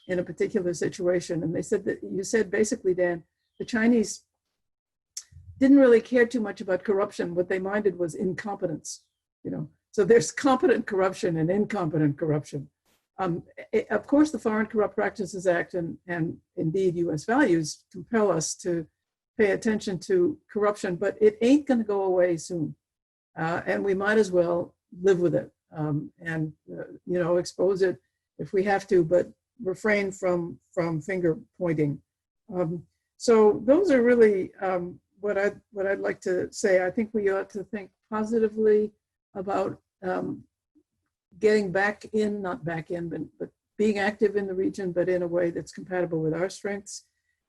in a particular situation. And they said that, you said basically, Dan, the Chinese didn't really care too much about corruption. What they minded was incompetence, So there's competent corruption and incompetent corruption. Of course, the Foreign Corrupt Practices Act and indeed US values compel us to pay attention to corruption, but it ain't going to go away soon. And we might as well live with it and expose it if we have to, but refrain from finger pointing. So those are really what I'd like to say. I think we ought to think positively about getting back in, not back in, but being active in the region, but in a way that's compatible with our strengths.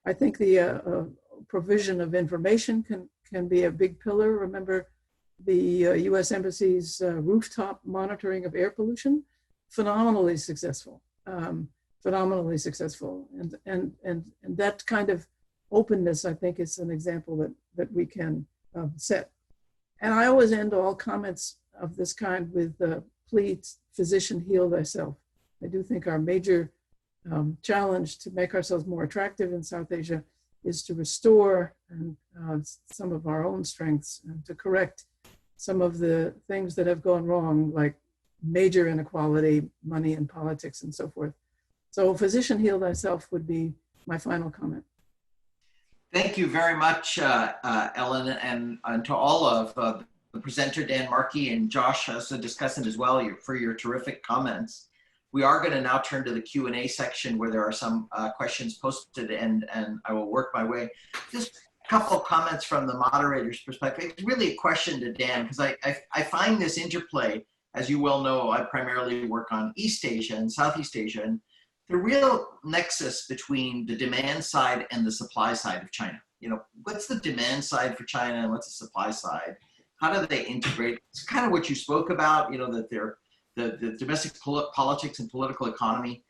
I think the provision of information can be a big pillar. Remember the US Embassy's rooftop monitoring of air pollution, phenomenally successful, and that kind of openness, I think, is an example that we can set. And I always end all comments of this kind with please, physician, heal thyself. I do think our major challenge to make ourselves more attractive in South Asia is to restore some of our own strengths and to correct some of the things that have gone wrong, like major inequality, money in politics, and so forth. So physician, heal thyself would be my final comment.
Thank you very much, Ellen, and to all of the presenter, Dan Markey, and Josh, as a discussant as well, for your terrific comments. We are going to now turn to the Q&A section where there are some questions posted, and I will work my way. Just a couple of comments from the moderator's perspective. It's really a question to Dan, because I find this interplay, as you well know, I primarily work on East Asia and Southeast Asia, and the real nexus between the demand side and the supply side of China. What's the demand side for China and what's the supply side? How do they integrate? It's kind of what you spoke about, that they're the domestic politics and political economy.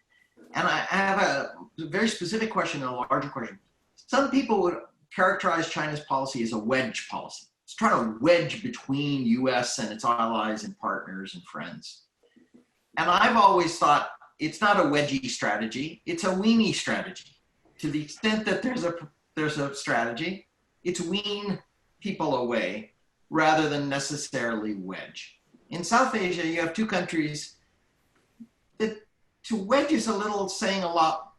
And I have a very specific question and a larger question. Some people would characterize China's policy as a wedge policy. It's trying to wedge between US and its allies and partners and friends. And I've always thought it's not a wedgie strategy, it's a weenie strategy. To the extent that there's a strategy, it's wean people away rather than necessarily wedge. In South Asia, you have two countries that to wedge is saying a lot,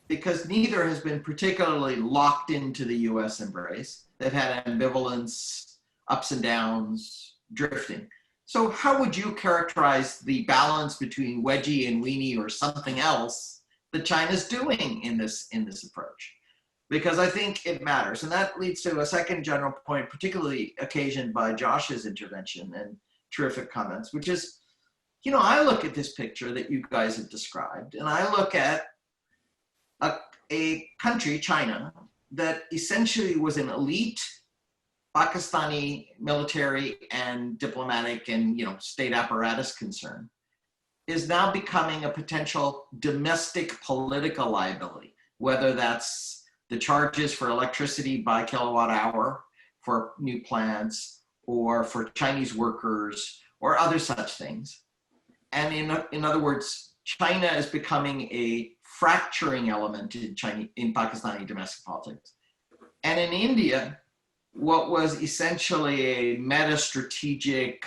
because neither has been particularly locked into the US embrace. They've had ambivalence, ups and downs, drifting. So how would you characterize the balance between wedgie and weenie or something else that China's doing in this approach? Because I think it matters. And that leads to a second general point, particularly occasioned by Josh's intervention and terrific comments, which is, I look at this picture that you guys have described, and I look at a country, China, that essentially was an elite Pakistani military and diplomatic and state apparatus concern, is now becoming a potential domestic political liability, whether that's the charges for electricity by kilowatt hour for new plants or for Chinese workers or other such things. And in other words, China is becoming a fracturing element in Pakistani domestic politics. And in India, what was essentially a meta-strategic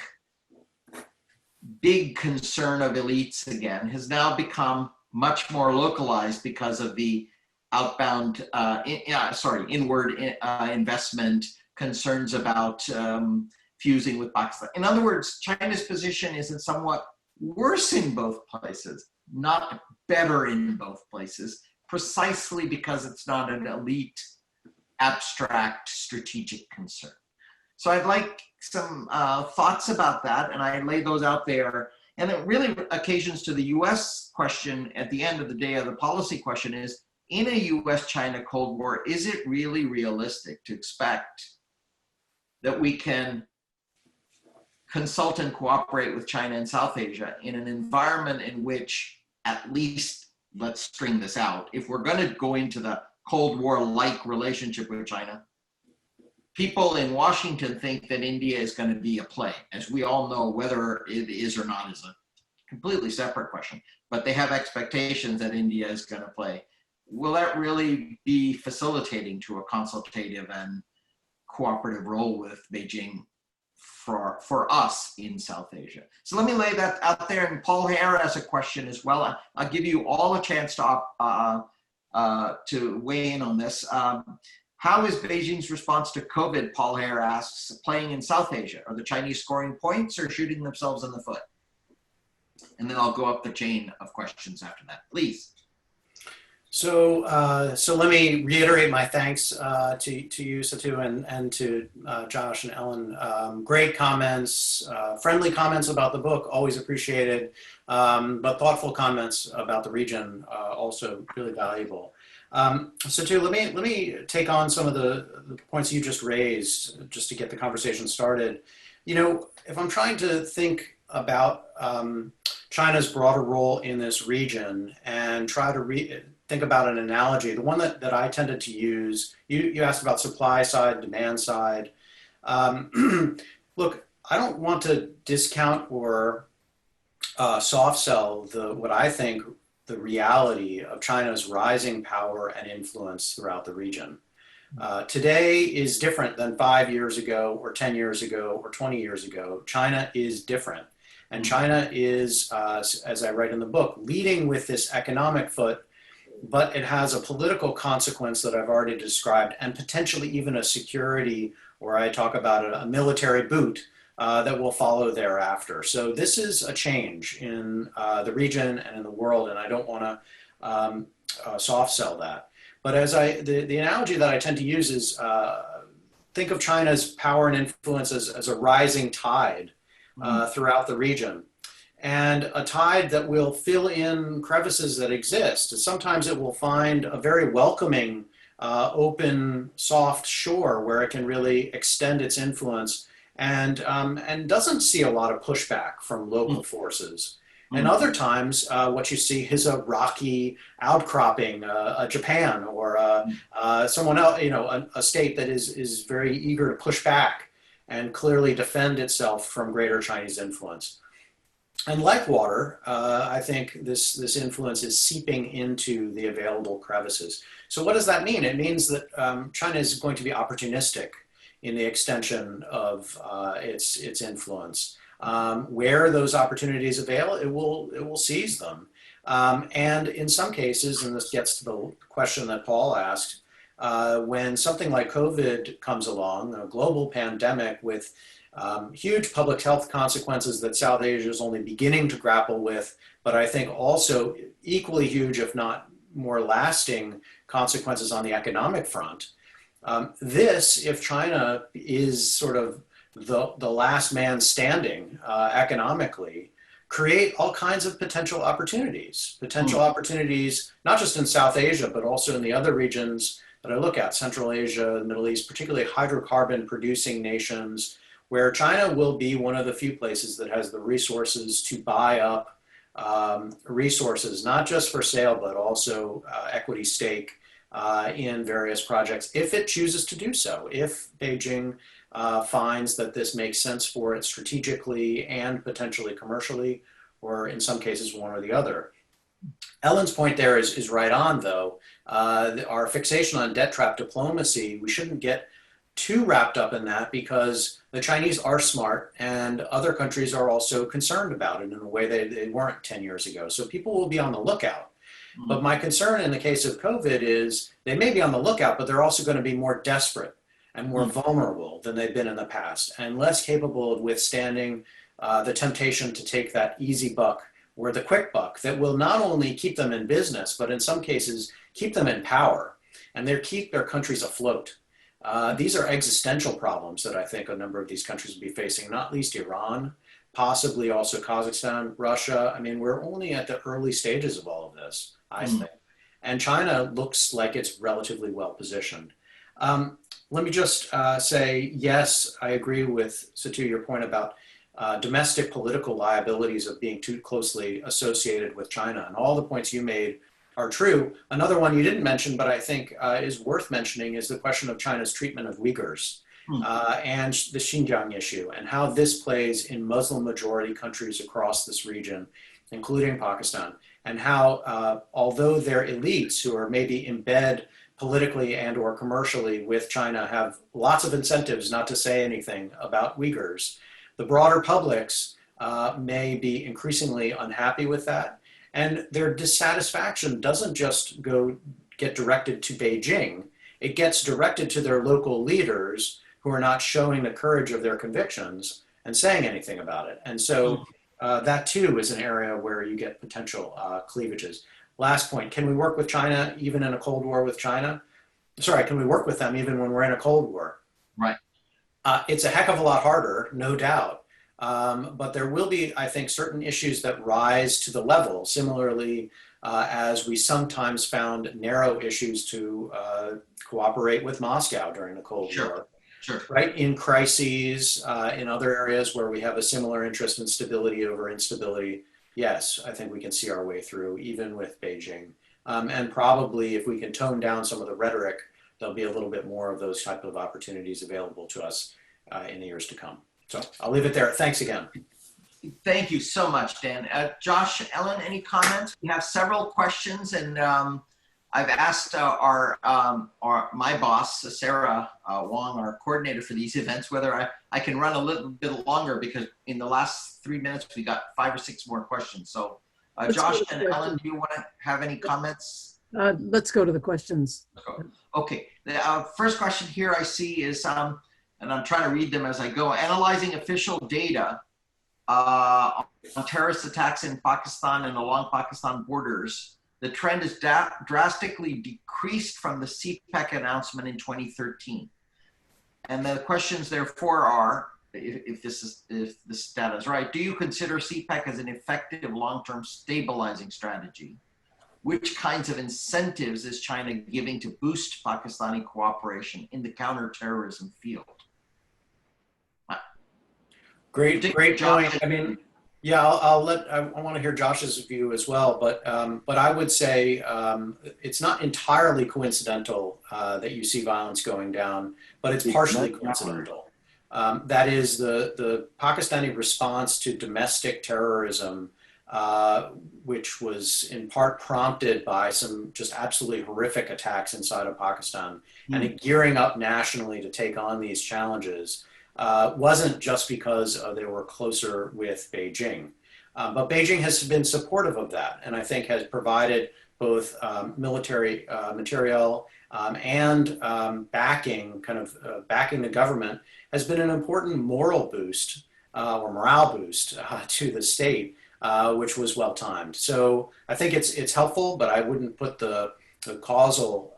big concern of elites again has now become much more localized because of the outbound, inward investment, concerns about fusing with Pakistan. In other words, China's position is somewhat worse in both places, not better in both places, precisely because it's not an elite, abstract, strategic concern. So I'd like some thoughts about that, and I lay those out there. And it really occasions to the US question at the end of the day, of the policy question is, in a US-China Cold War, is it really realistic to expect that we can consult and cooperate with China and South Asia in an environment in which, at least, let's string this out, if we're going to go into the Cold War-like relationship with China, people in Washington think that India is going to be a play. As we all know, whether it is or not is a completely separate question, but they have expectations that India is going to play. Will that really be facilitating to a consultative and cooperative role with Beijing for us in South Asia? So let me lay that out there, and Paul Hare has a question as well. I'll give you all a chance to weigh in on this. How is Beijing's response to COVID, Paul Hare asks, playing in South Asia? Are the Chinese scoring points or shooting themselves in the foot? And then I'll go up the chain of questions after that, please.
So let me reiterate my thanks to you, Satu, and to Josh and Ellen. Great comments, friendly comments about the book, always appreciated, but thoughtful comments about the region, also really valuable. Satu, let me take on some of the points you just raised, just to get the conversation started. You know, if I'm trying to think about China's broader role in this region and try to think about an analogy, the one that I tended to use, you asked about supply side, demand side. Look, I don't want to discount or soft sell what I think the reality of China's rising power and influence throughout the region. Today is different than 5 years ago or 10 years ago or 20 years ago. China is different. And China is, as I write in the book, leading with this economic foot, but it has a political consequence that I've already described, and potentially even a security, or I talk about a military boot that will follow thereafter. So this is a change in the region and in the world, and I don't want to soft sell that. But as the analogy that I tend to use is think of China's power and influence as a rising tide throughout the region, and a tide that will fill in crevices that exist. Sometimes it will find a very welcoming, open, soft shore where it can really extend its influence, and doesn't see a lot of pushback from local forces. And other times, what you see is a rocky outcropping, Japan or someone else, a state that is very eager to push back and clearly defend itself from greater Chinese influence. And like water, I think this influence is seeping into the available crevices. So what does that mean? It means that China is going to be opportunistic in the extension of its influence. Where those opportunities avail, it will seize them. And in some cases, and this gets to the question that Paul asked, when something like COVID comes along, a global pandemic with huge public health consequences that South Asia is only beginning to grapple with, but I think also equally huge, if not more lasting, consequences on the economic front. If China is sort of the last man standing economically, create all kinds of potential opportunities. Opportunities, not just in South Asia, but also in the other regions that I look at, Central Asia, the Middle East, particularly hydrocarbon producing nations, where China will be one of the few places that has the resources to buy up resources, not just for sale, but also equity stake in various projects if it chooses to do so, if Beijing finds that this makes sense for it strategically and potentially commercially, or in some cases one or the other. Ellen's point there is right on, though. Our fixation on debt trap diplomacy, we shouldn't get too wrapped up in that, because the Chinese are smart and other countries are also concerned about it in a way they weren't 10 years ago. So people will be on the lookout. Mm-hmm. But my concern in the case of COVID is they may be on the lookout, but they're also going to be more desperate and more vulnerable than they've been in the past, and less capable of withstanding the temptation to take that easy buck or the quick buck that will not only keep them in business, but in some cases keep them in power, and keep their countries afloat. These are existential problems that I think a number of these countries will be facing, not least Iran, possibly also Kazakhstan, Russia. I mean, we're only at the early stages of all of this, I think. And China looks like it's relatively well positioned. Let me just say, yes, I agree with Satu, your point about domestic political liabilities of being too closely associated with China. And all the points you made are true. Another one you didn't mention, but I think is worth mentioning, is the question of China's treatment of Uyghurs and the Xinjiang issue, and how this plays in Muslim majority countries across this region, including Pakistan, and how although their elites, who are maybe in bed politically and or commercially with China, have lots of incentives not to say anything about Uyghurs, the broader publics may be increasingly unhappy with that. And their dissatisfaction doesn't just get directed to Beijing, it gets directed to their local leaders who are not showing the courage of their convictions and saying anything about it. And so that too is an area where you get potential cleavages. Last point, can we work with China even in a Cold War with China? Sorry, can we work with them even when we're in a Cold War?
Right.
It's a heck of a lot harder, no doubt. But there will be, I think, certain issues that rise to the level, similarly as we sometimes found narrow issues to cooperate with Moscow during the Cold War.
Sure.
Right? In crises, in other areas where we have a similar interest in stability over instability, yes, I think we can see our way through, even with Beijing. And probably if we can tone down some of the rhetoric, there'll be a little bit more of those type of opportunities available to us in the years to come. So I'll leave it there. Thanks again.
Thank you so much, Dan. Josh, Ellen, any comments? We have several questions, and I've asked my boss, Sarah Wong, our coordinator for these events, whether I can run a little bit longer, because in the last 3 minutes, we got 5 or 6 more questions. So Josh and Ellen, do you want to have any comments?
Let's go to the questions.
Okay, the first question here I see is, and I'm trying to read them as I go, analyzing official data on terrorist attacks in Pakistan and along Pakistan borders. The trend is drastically decreased from the CPEC announcement in 2013. And the questions therefore are, if this data is right, do you consider CPEC as an effective long-term stabilizing strategy? Which kinds of incentives is China giving to boost Pakistani cooperation in the counterterrorism field?
Great point. I mean, yeah, I want to hear Josh's view as well, but I would say it's not entirely coincidental that you see violence going down, but it's partially coincidental. That is the Pakistani response to domestic terrorism, which was in part prompted by some just absolutely horrific attacks inside of Pakistan, and it gearing up nationally to take on these challenges. Wasn't just because they were closer with Beijing. But Beijing has been supportive of that, and I think has provided both military material and backing the government, has been an important moral boost or morale boost to the state, which was well timed. So I think it's helpful, but I wouldn't put the causal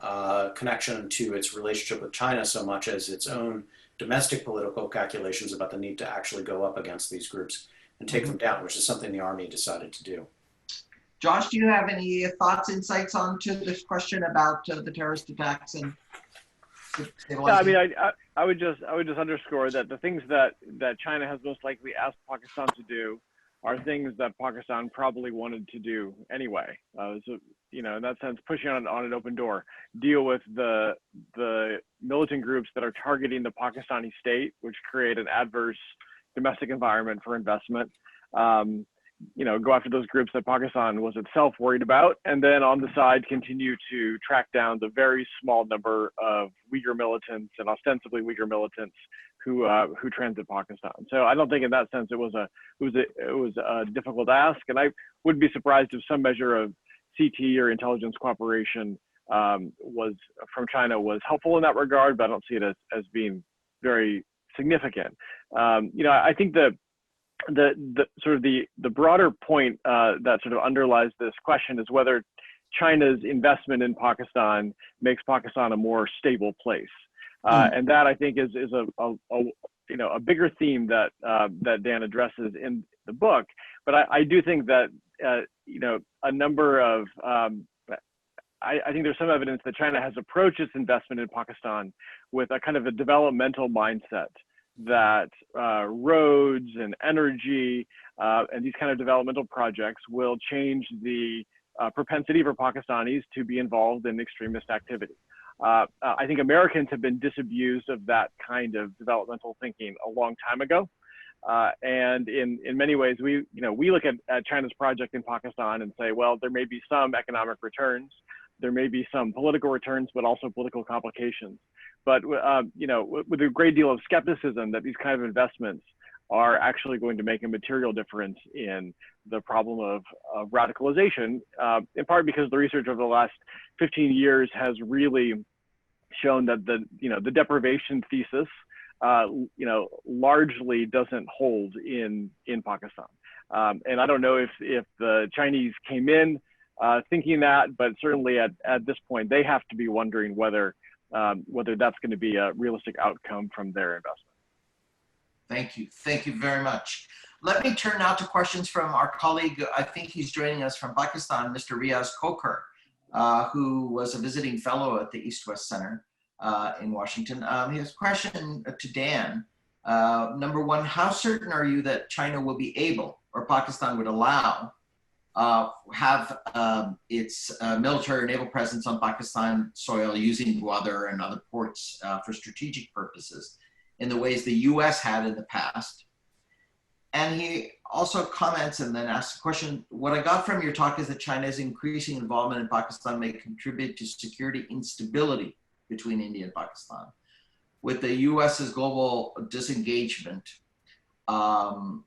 connection to its relationship with China so much as its own domestic political calculations about the need to actually go up against these groups and take them down, which is something the Army decided to do.
Josh, do you have any thoughts, insights onto this question about the terrorist attacks and?
Yeah, I mean, I would just underscore that the things that China has most likely asked Pakistan to do are things that Pakistan probably wanted to do anyway. So in that sense, pushing on an open door, deal with the militant groups that are targeting the Pakistani state, which create an adverse domestic environment for investment. Go after those groups that Pakistan was itself worried about, and then on the side continue to track down the very small number of Uyghur militants and ostensibly Uyghur militants who transit Pakistan. So I don't think in that sense it was a difficult ask, and I wouldn't be surprised if some measure of CT or intelligence cooperation was from China was helpful in that regard, but I don't see it as being very significant. I think the broader point that sort of underlies this question is whether China's investment in Pakistan makes Pakistan a more stable place, and that I think is a bigger theme that Dan addresses in the book. But I do think that a number of I think there's some evidence that China has approached its investment in Pakistan with a kind of a developmental mindset, that roads and energy and these kind of developmental projects will change the propensity for Pakistanis to be involved in extremist activity. I think Americans have been disabused of that kind of developmental thinking a long time ago. And in many ways, we look at China's project in Pakistan and say, well, there may be some economic returns, there may be some political returns, but also political complications. But with a great deal of skepticism that these kind of investments are actually going to make a material difference in the problem of radicalization, in part because the research over the last 15 years has really shown that the deprivation thesis largely doesn't hold in Pakistan. And I don't know if the Chinese came in thinking that, but certainly at this point, they have to be wondering whether that's going to be a realistic outcome from their investment.
Thank you. Thank you very much. Let me turn now to questions from our colleague. I think he's joining us from Pakistan, Mr. Riaz Kokar, who was a visiting fellow at the East-West Center in Washington. He has a question to Dan. Number one, how certain are you that China will be able, or Pakistan would allow, have its military or naval presence on Pakistan soil using Gwadar and other ports for strategic purposes in the ways the US had in the past? And he also comments and then asks a question, what I got from your talk is that China's increasing involvement in Pakistan may contribute to security instability between India and Pakistan. With the US's global disengagement, and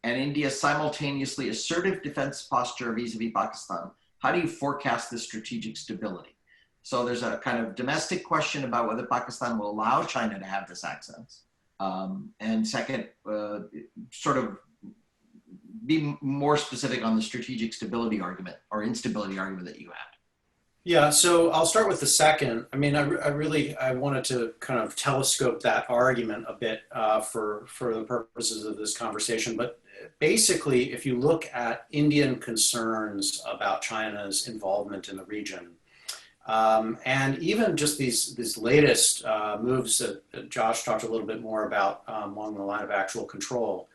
India's simultaneously assertive defense posture vis-a-vis Pakistan, how do you forecast this strategic stability? So there's a kind of domestic question about whether Pakistan will allow China to have this access. And second, sort of be more specific on the strategic stability argument or instability argument that you had.
Yeah, so I'll start with the second. I mean, I wanted to kind of telescope that argument a bit for the purposes of this conversation. But basically, if you look at Indian concerns about China's involvement in the region, and even just these latest moves that Josh talked a little bit more about along the line of actual control,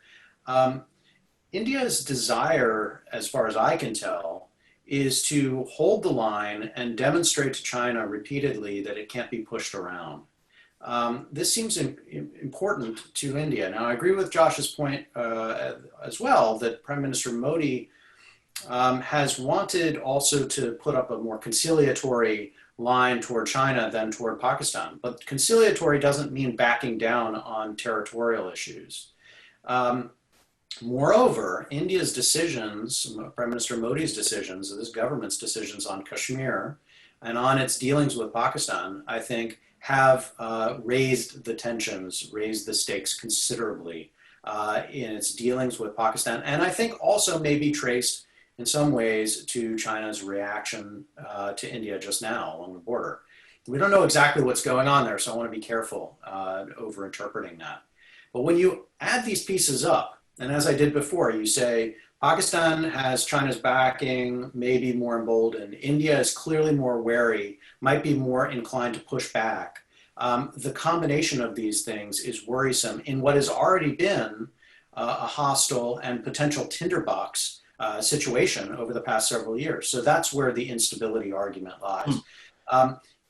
India's desire, as far as I can tell, is to hold the line and demonstrate to China repeatedly that it can't be pushed around. This seems important to India. Now, I agree with Josh's point as well that Prime Minister Modi has wanted also to put up a more conciliatory line toward China than toward Pakistan. But conciliatory doesn't mean backing down on territorial issues. Moreover, India's decisions, Prime Minister Modi's decisions, this government's decisions on Kashmir and on its dealings with Pakistan, I think, have raised the tensions, raised the stakes considerably in its dealings with Pakistan, and I think also may be traced in some ways to China's reaction to India just now along the border. We don't know exactly what's going on there, so I want to be careful over interpreting that. But when you add these pieces up, and as I did before, you say Pakistan has China's backing, maybe more emboldened. India is clearly more wary, might be more inclined to push back. The combination of these things is worrisome in what has already been a hostile and potential tinderbox situation over the past several years. So that's where the instability argument lies.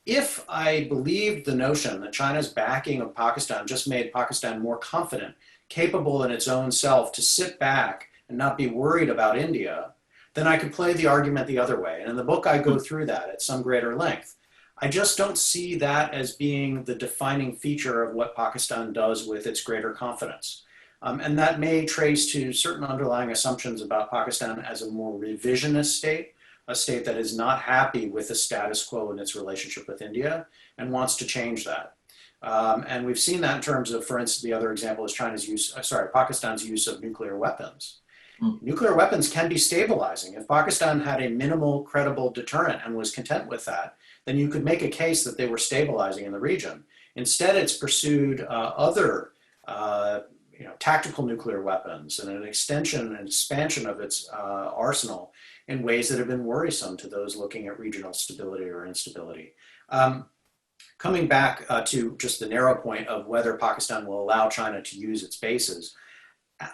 If I believed the notion that China's backing of Pakistan just made Pakistan more confident, capable in its own self to sit back and not be worried about India, then I could play the argument the other way. And in the book, I go through that at some greater length. I just don't see that as being the defining feature of what Pakistan does with its greater confidence. And that may trace to certain underlying assumptions about Pakistan as a more revisionist state, a state that is not happy with the status quo in its relationship with India and wants to change that. And we've seen that in terms of, for instance, the other example is Pakistan's use of nuclear weapons. Nuclear weapons can be stabilizing. If Pakistan had a minimal credible deterrent and was content with that, then you could make a case that they were stabilizing in the region. Instead, it's pursued other tactical nuclear weapons and an extension and expansion of its arsenal in ways that have been worrisome to those looking at regional stability or instability. Coming back to just the narrow point of whether Pakistan will allow China to use its bases,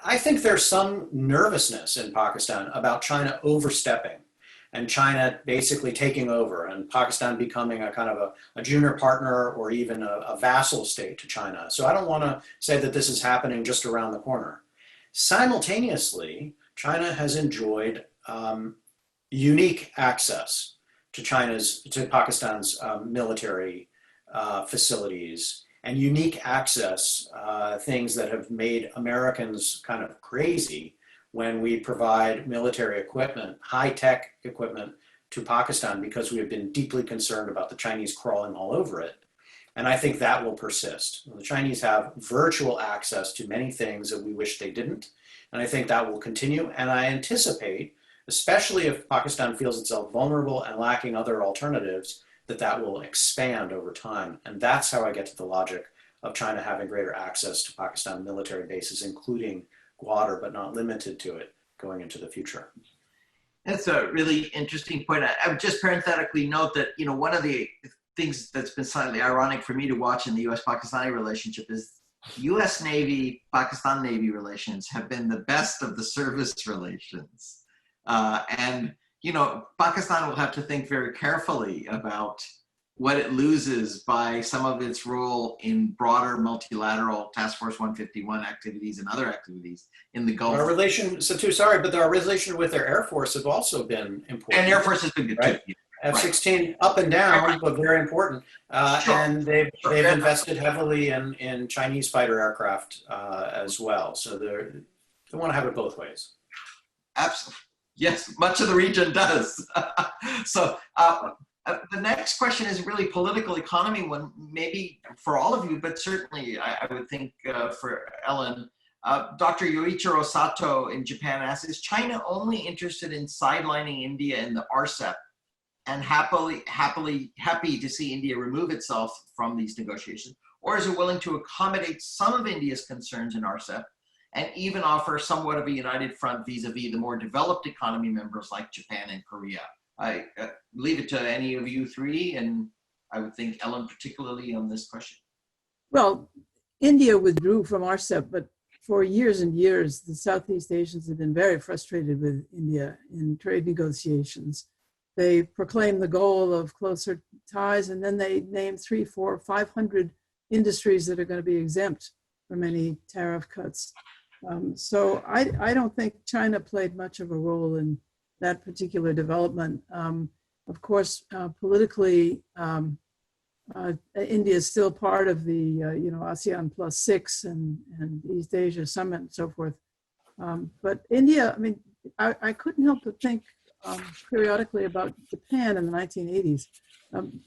I think there's some nervousness in Pakistan about China overstepping and China basically taking over and Pakistan becoming a kind of a junior partner or even a vassal state to China. So I don't want to say that this is happening just around the corner. Simultaneously, China has enjoyed unique access to Pakistan's military facilities and unique access, things that have made Americans kind of crazy when we provide military equipment, high-tech equipment to Pakistan because we have been deeply concerned about the Chinese crawling all over it. And I think that will persist. The Chinese have virtual access to many things that we wish they didn't. And I think that will continue. And I anticipate, especially if Pakistan feels itself vulnerable and lacking other alternatives, that will expand over time. And that's how I get to the logic of China having greater access to Pakistan military bases, including Gwadar, but not limited to it, going into the future.
That's a really interesting point. I would just parenthetically note that, one of the things that's been slightly ironic for me to watch in the U.S.-Pakistani relationship is U.S. Navy, Pakistan Navy relations have been the best of the service relations. Pakistan will have to think very carefully about what it loses by some of its role in broader multilateral Task Force 151 activities and other activities in the Gulf.
Our relation with their Air Force have also been important.
And Air Force has been good
right?
too.
F-16 up and down, but very important.
Sure.
And they've invested heavily in Chinese fighter aircraft as well. So they want to have it both ways.
Absolutely. Yes, much of the region does. So the next question is really political economy one, maybe for all of you, but certainly I would think for Ellen. Dr. Yoichiro Sato in Japan asks, is China only interested in sidelining India in the RCEP and happy to see India remove itself from these negotiations? Or is it willing to accommodate some of India's concerns in RCEP and even offer somewhat of a united front vis-a-vis the more developed economy members like Japan and Korea? I leave it to any of you three, and I would think Ellen particularly on this question.
Well, India withdrew from RCEP, but for years and years, the Southeast Asians have been very frustrated with India in trade negotiations. They proclaimed the goal of closer ties, and then they named 300, 400, 500 industries that are going to be exempt from any tariff cuts. So I don't think China played much of a role in that particular development. Of course, politically, India is still part of the ASEAN +6 and East Asia Summit and so forth. But India, I couldn't help but think periodically about Japan in the 1980s.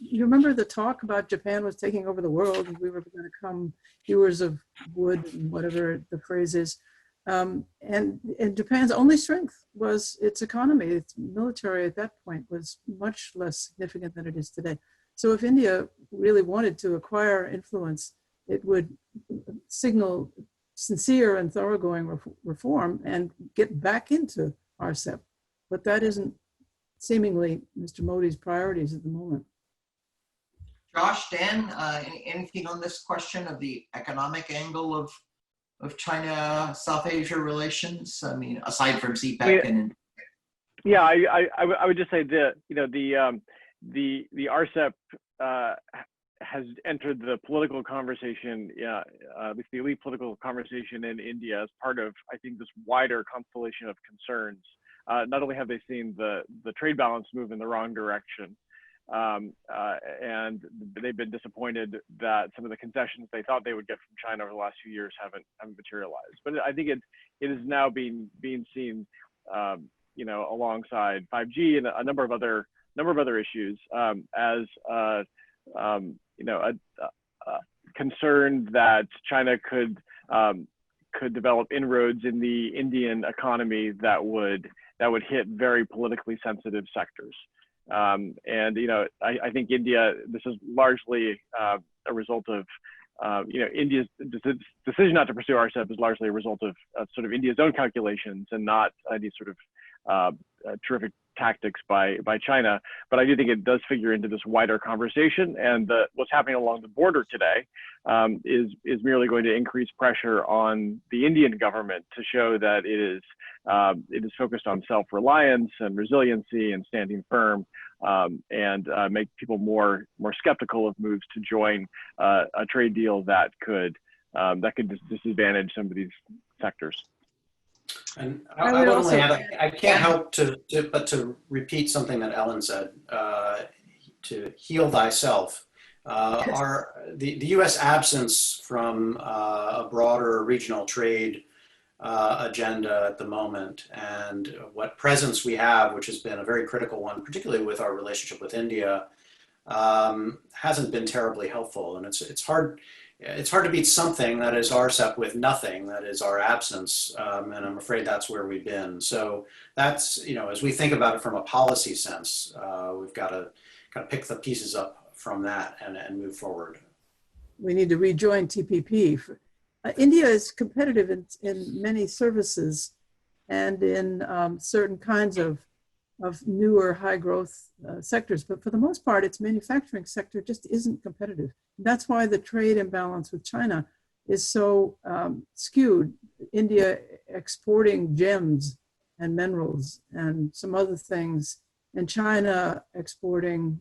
You remember the talk about Japan was taking over the world and we were going to become hewers of wood and whatever the phrase is. And Japan's only strength was its economy. Its military at that point was much less significant than it is today. So if India really wanted to acquire influence, it would signal sincere and thoroughgoing reform and get back into RCEP. But that isn't seemingly Mr. Modi's priorities at the moment.
Josh, Dan, anything on this question of the economic angle of China-South Asia relations? Aside from CPEC and
Yeah, I would just say the RCEP has entered the political conversation, at least the elite political conversation in India as part of, I think, this wider constellation of concerns. Not only have they seen the trade balance move in the wrong direction, and they've been disappointed that some of the concessions they thought they would get from China over the last few years haven't materialized. But I think it is now being seen, alongside 5G and a number of other issues, as concern that China could develop inroads in the Indian economy that would hit very politically sensitive sectors. I think India, this is largely a result of, India's decision not to pursue RCEP is largely a result of sort of India's own calculations and not any sort of terrific tactics by China. But I do think it does figure into this wider conversation, and what's happening along the border today is merely going to increase pressure on the Indian government to show that it is focused on self-reliance and resiliency and standing firm, and make people more skeptical of moves to join a trade deal that could disadvantage some of these sectors.
And I would only add, I can't help but to repeat something that Ellen said, to heal thyself. The U.S. absence from a broader regional trade agenda at the moment, and what presence we have, which has been a very critical one, particularly with our relationship with India, hasn't been terribly helpful. And it's hard to beat something that is RCEP with nothing, that is our absence, and I'm afraid that's where we've been. So that's, as we think about it from a policy sense, we've got to kind of pick the pieces up from that and move forward.
We need to rejoin TPP. India is competitive in many services and in certain kinds of newer high growth sectors, but for the most part, its manufacturing sector just isn't competitive. That's why the trade imbalance with China is so skewed. India exporting gems and minerals and some other things, and China exporting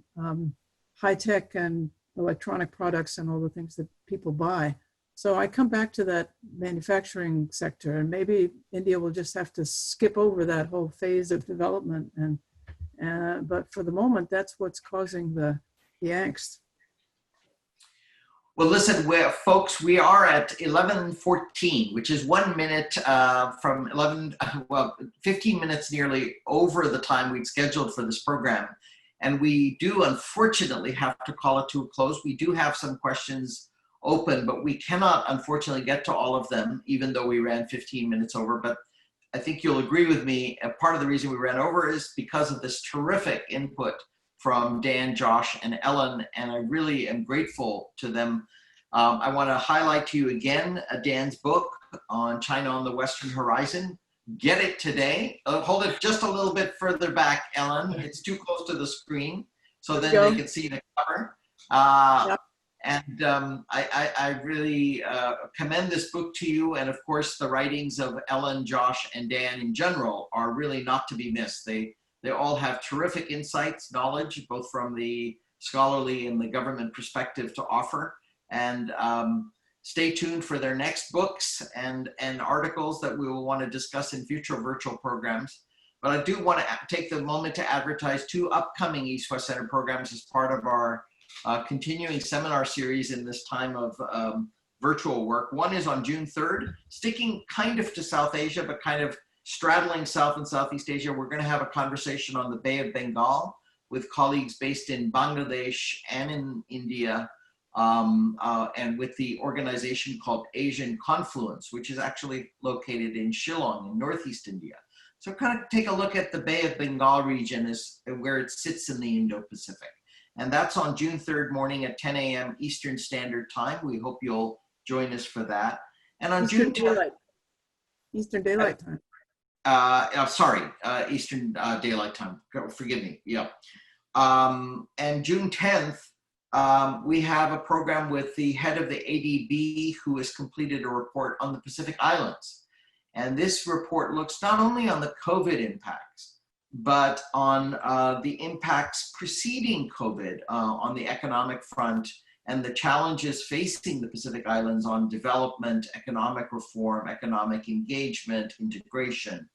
high tech and electronic products and all the things that people buy. So I come back to that manufacturing sector, and maybe India will just have to skip over that whole phase of development. But for the moment, that's what's causing the angst.
Well, listen, folks, we are at 11:14, which is 1 minute from 15 minutes nearly over the time we'd scheduled for this program. And we do unfortunately have to call it to a close. We do have some questions open, but we cannot unfortunately get to all of them, even though we ran 15 minutes over. But I think you'll agree with me, part of the reason we ran over is because of this terrific input from Dan, Josh, and Ellen, and I really am grateful to them. I want to highlight to you again Dan's book on China on the Western Horizon. Get it today. Hold it just a little bit further back, Ellen. It's too close to the screen, so then they can see the cover. Yep. And I really commend this book to you. And of course, the writings of Ellen, Josh, and Dan in general are really not to be missed. They all have terrific insights, knowledge, both from the scholarly and the government perspective to offer. And stay tuned for their next books and articles that we will want to discuss in future virtual programs. But I do want to take the moment to advertise 2 upcoming East West Center programs as part of our continuing seminar series in this time of virtual work. One is on June 3rd, sticking kind of to South Asia, but kind of straddling South and Southeast Asia. We're going to have a conversation on the Bay of Bengal with colleagues based in Bangladesh and in India, and with the organization called Asian Confluence, which is actually located in Shillong in Northeast India. So kind of take a look at the Bay of Bengal region as where it sits in the Indo-Pacific. And that's on June 3rd morning at 10 a.m. Eastern Standard Time. We hope you'll join us for that. And on June 10th,
Eastern Daylight Time.
Eastern Daylight Time. Forgive me. Yeah. And June 10th, we have a program with the head of the ADB who has completed a report on the Pacific Islands. And this report looks not only on the COVID impacts, but on the impacts preceding COVID on the economic front and the challenges facing the Pacific Islands on development, economic reform, economic engagement, integration.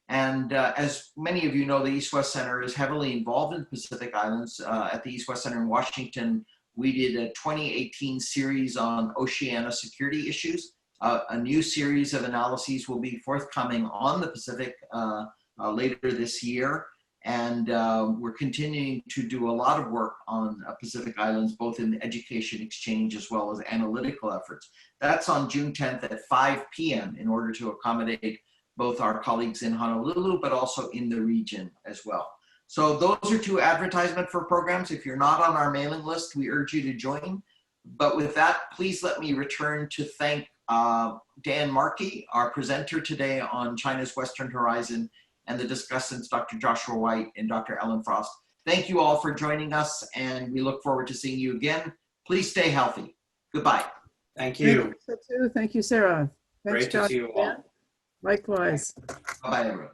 And as many of you know, the East-West Center is heavily involved in the Pacific Islands. At the East-West Center in Washington, we did a 2018 series on Oceania security issues. A new series of analyses will be forthcoming on the Pacific later this year. And we're continuing to do a lot of work on Pacific Islands, both in education exchange as well as analytical efforts. That's on June 10th at 5 p.m. in order to accommodate both our colleagues in Honolulu, but also in the region as well. So those are two advertisements for programs. If you're not on our mailing list, we urge you to join. But with that, please let me return to thank Dan Markey, our presenter today on China's Western Horizon, and the discussants, Dr. Joshua White and Dr. Ellen Frost. Thank you all for joining us, and we look forward to seeing you again. Please stay healthy. Goodbye.
Thank you.
Thank you, Sarah. Thanks,
Great to
Josh.
see you all.
Likewise.
Bye-bye, everyone.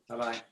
Bye-bye.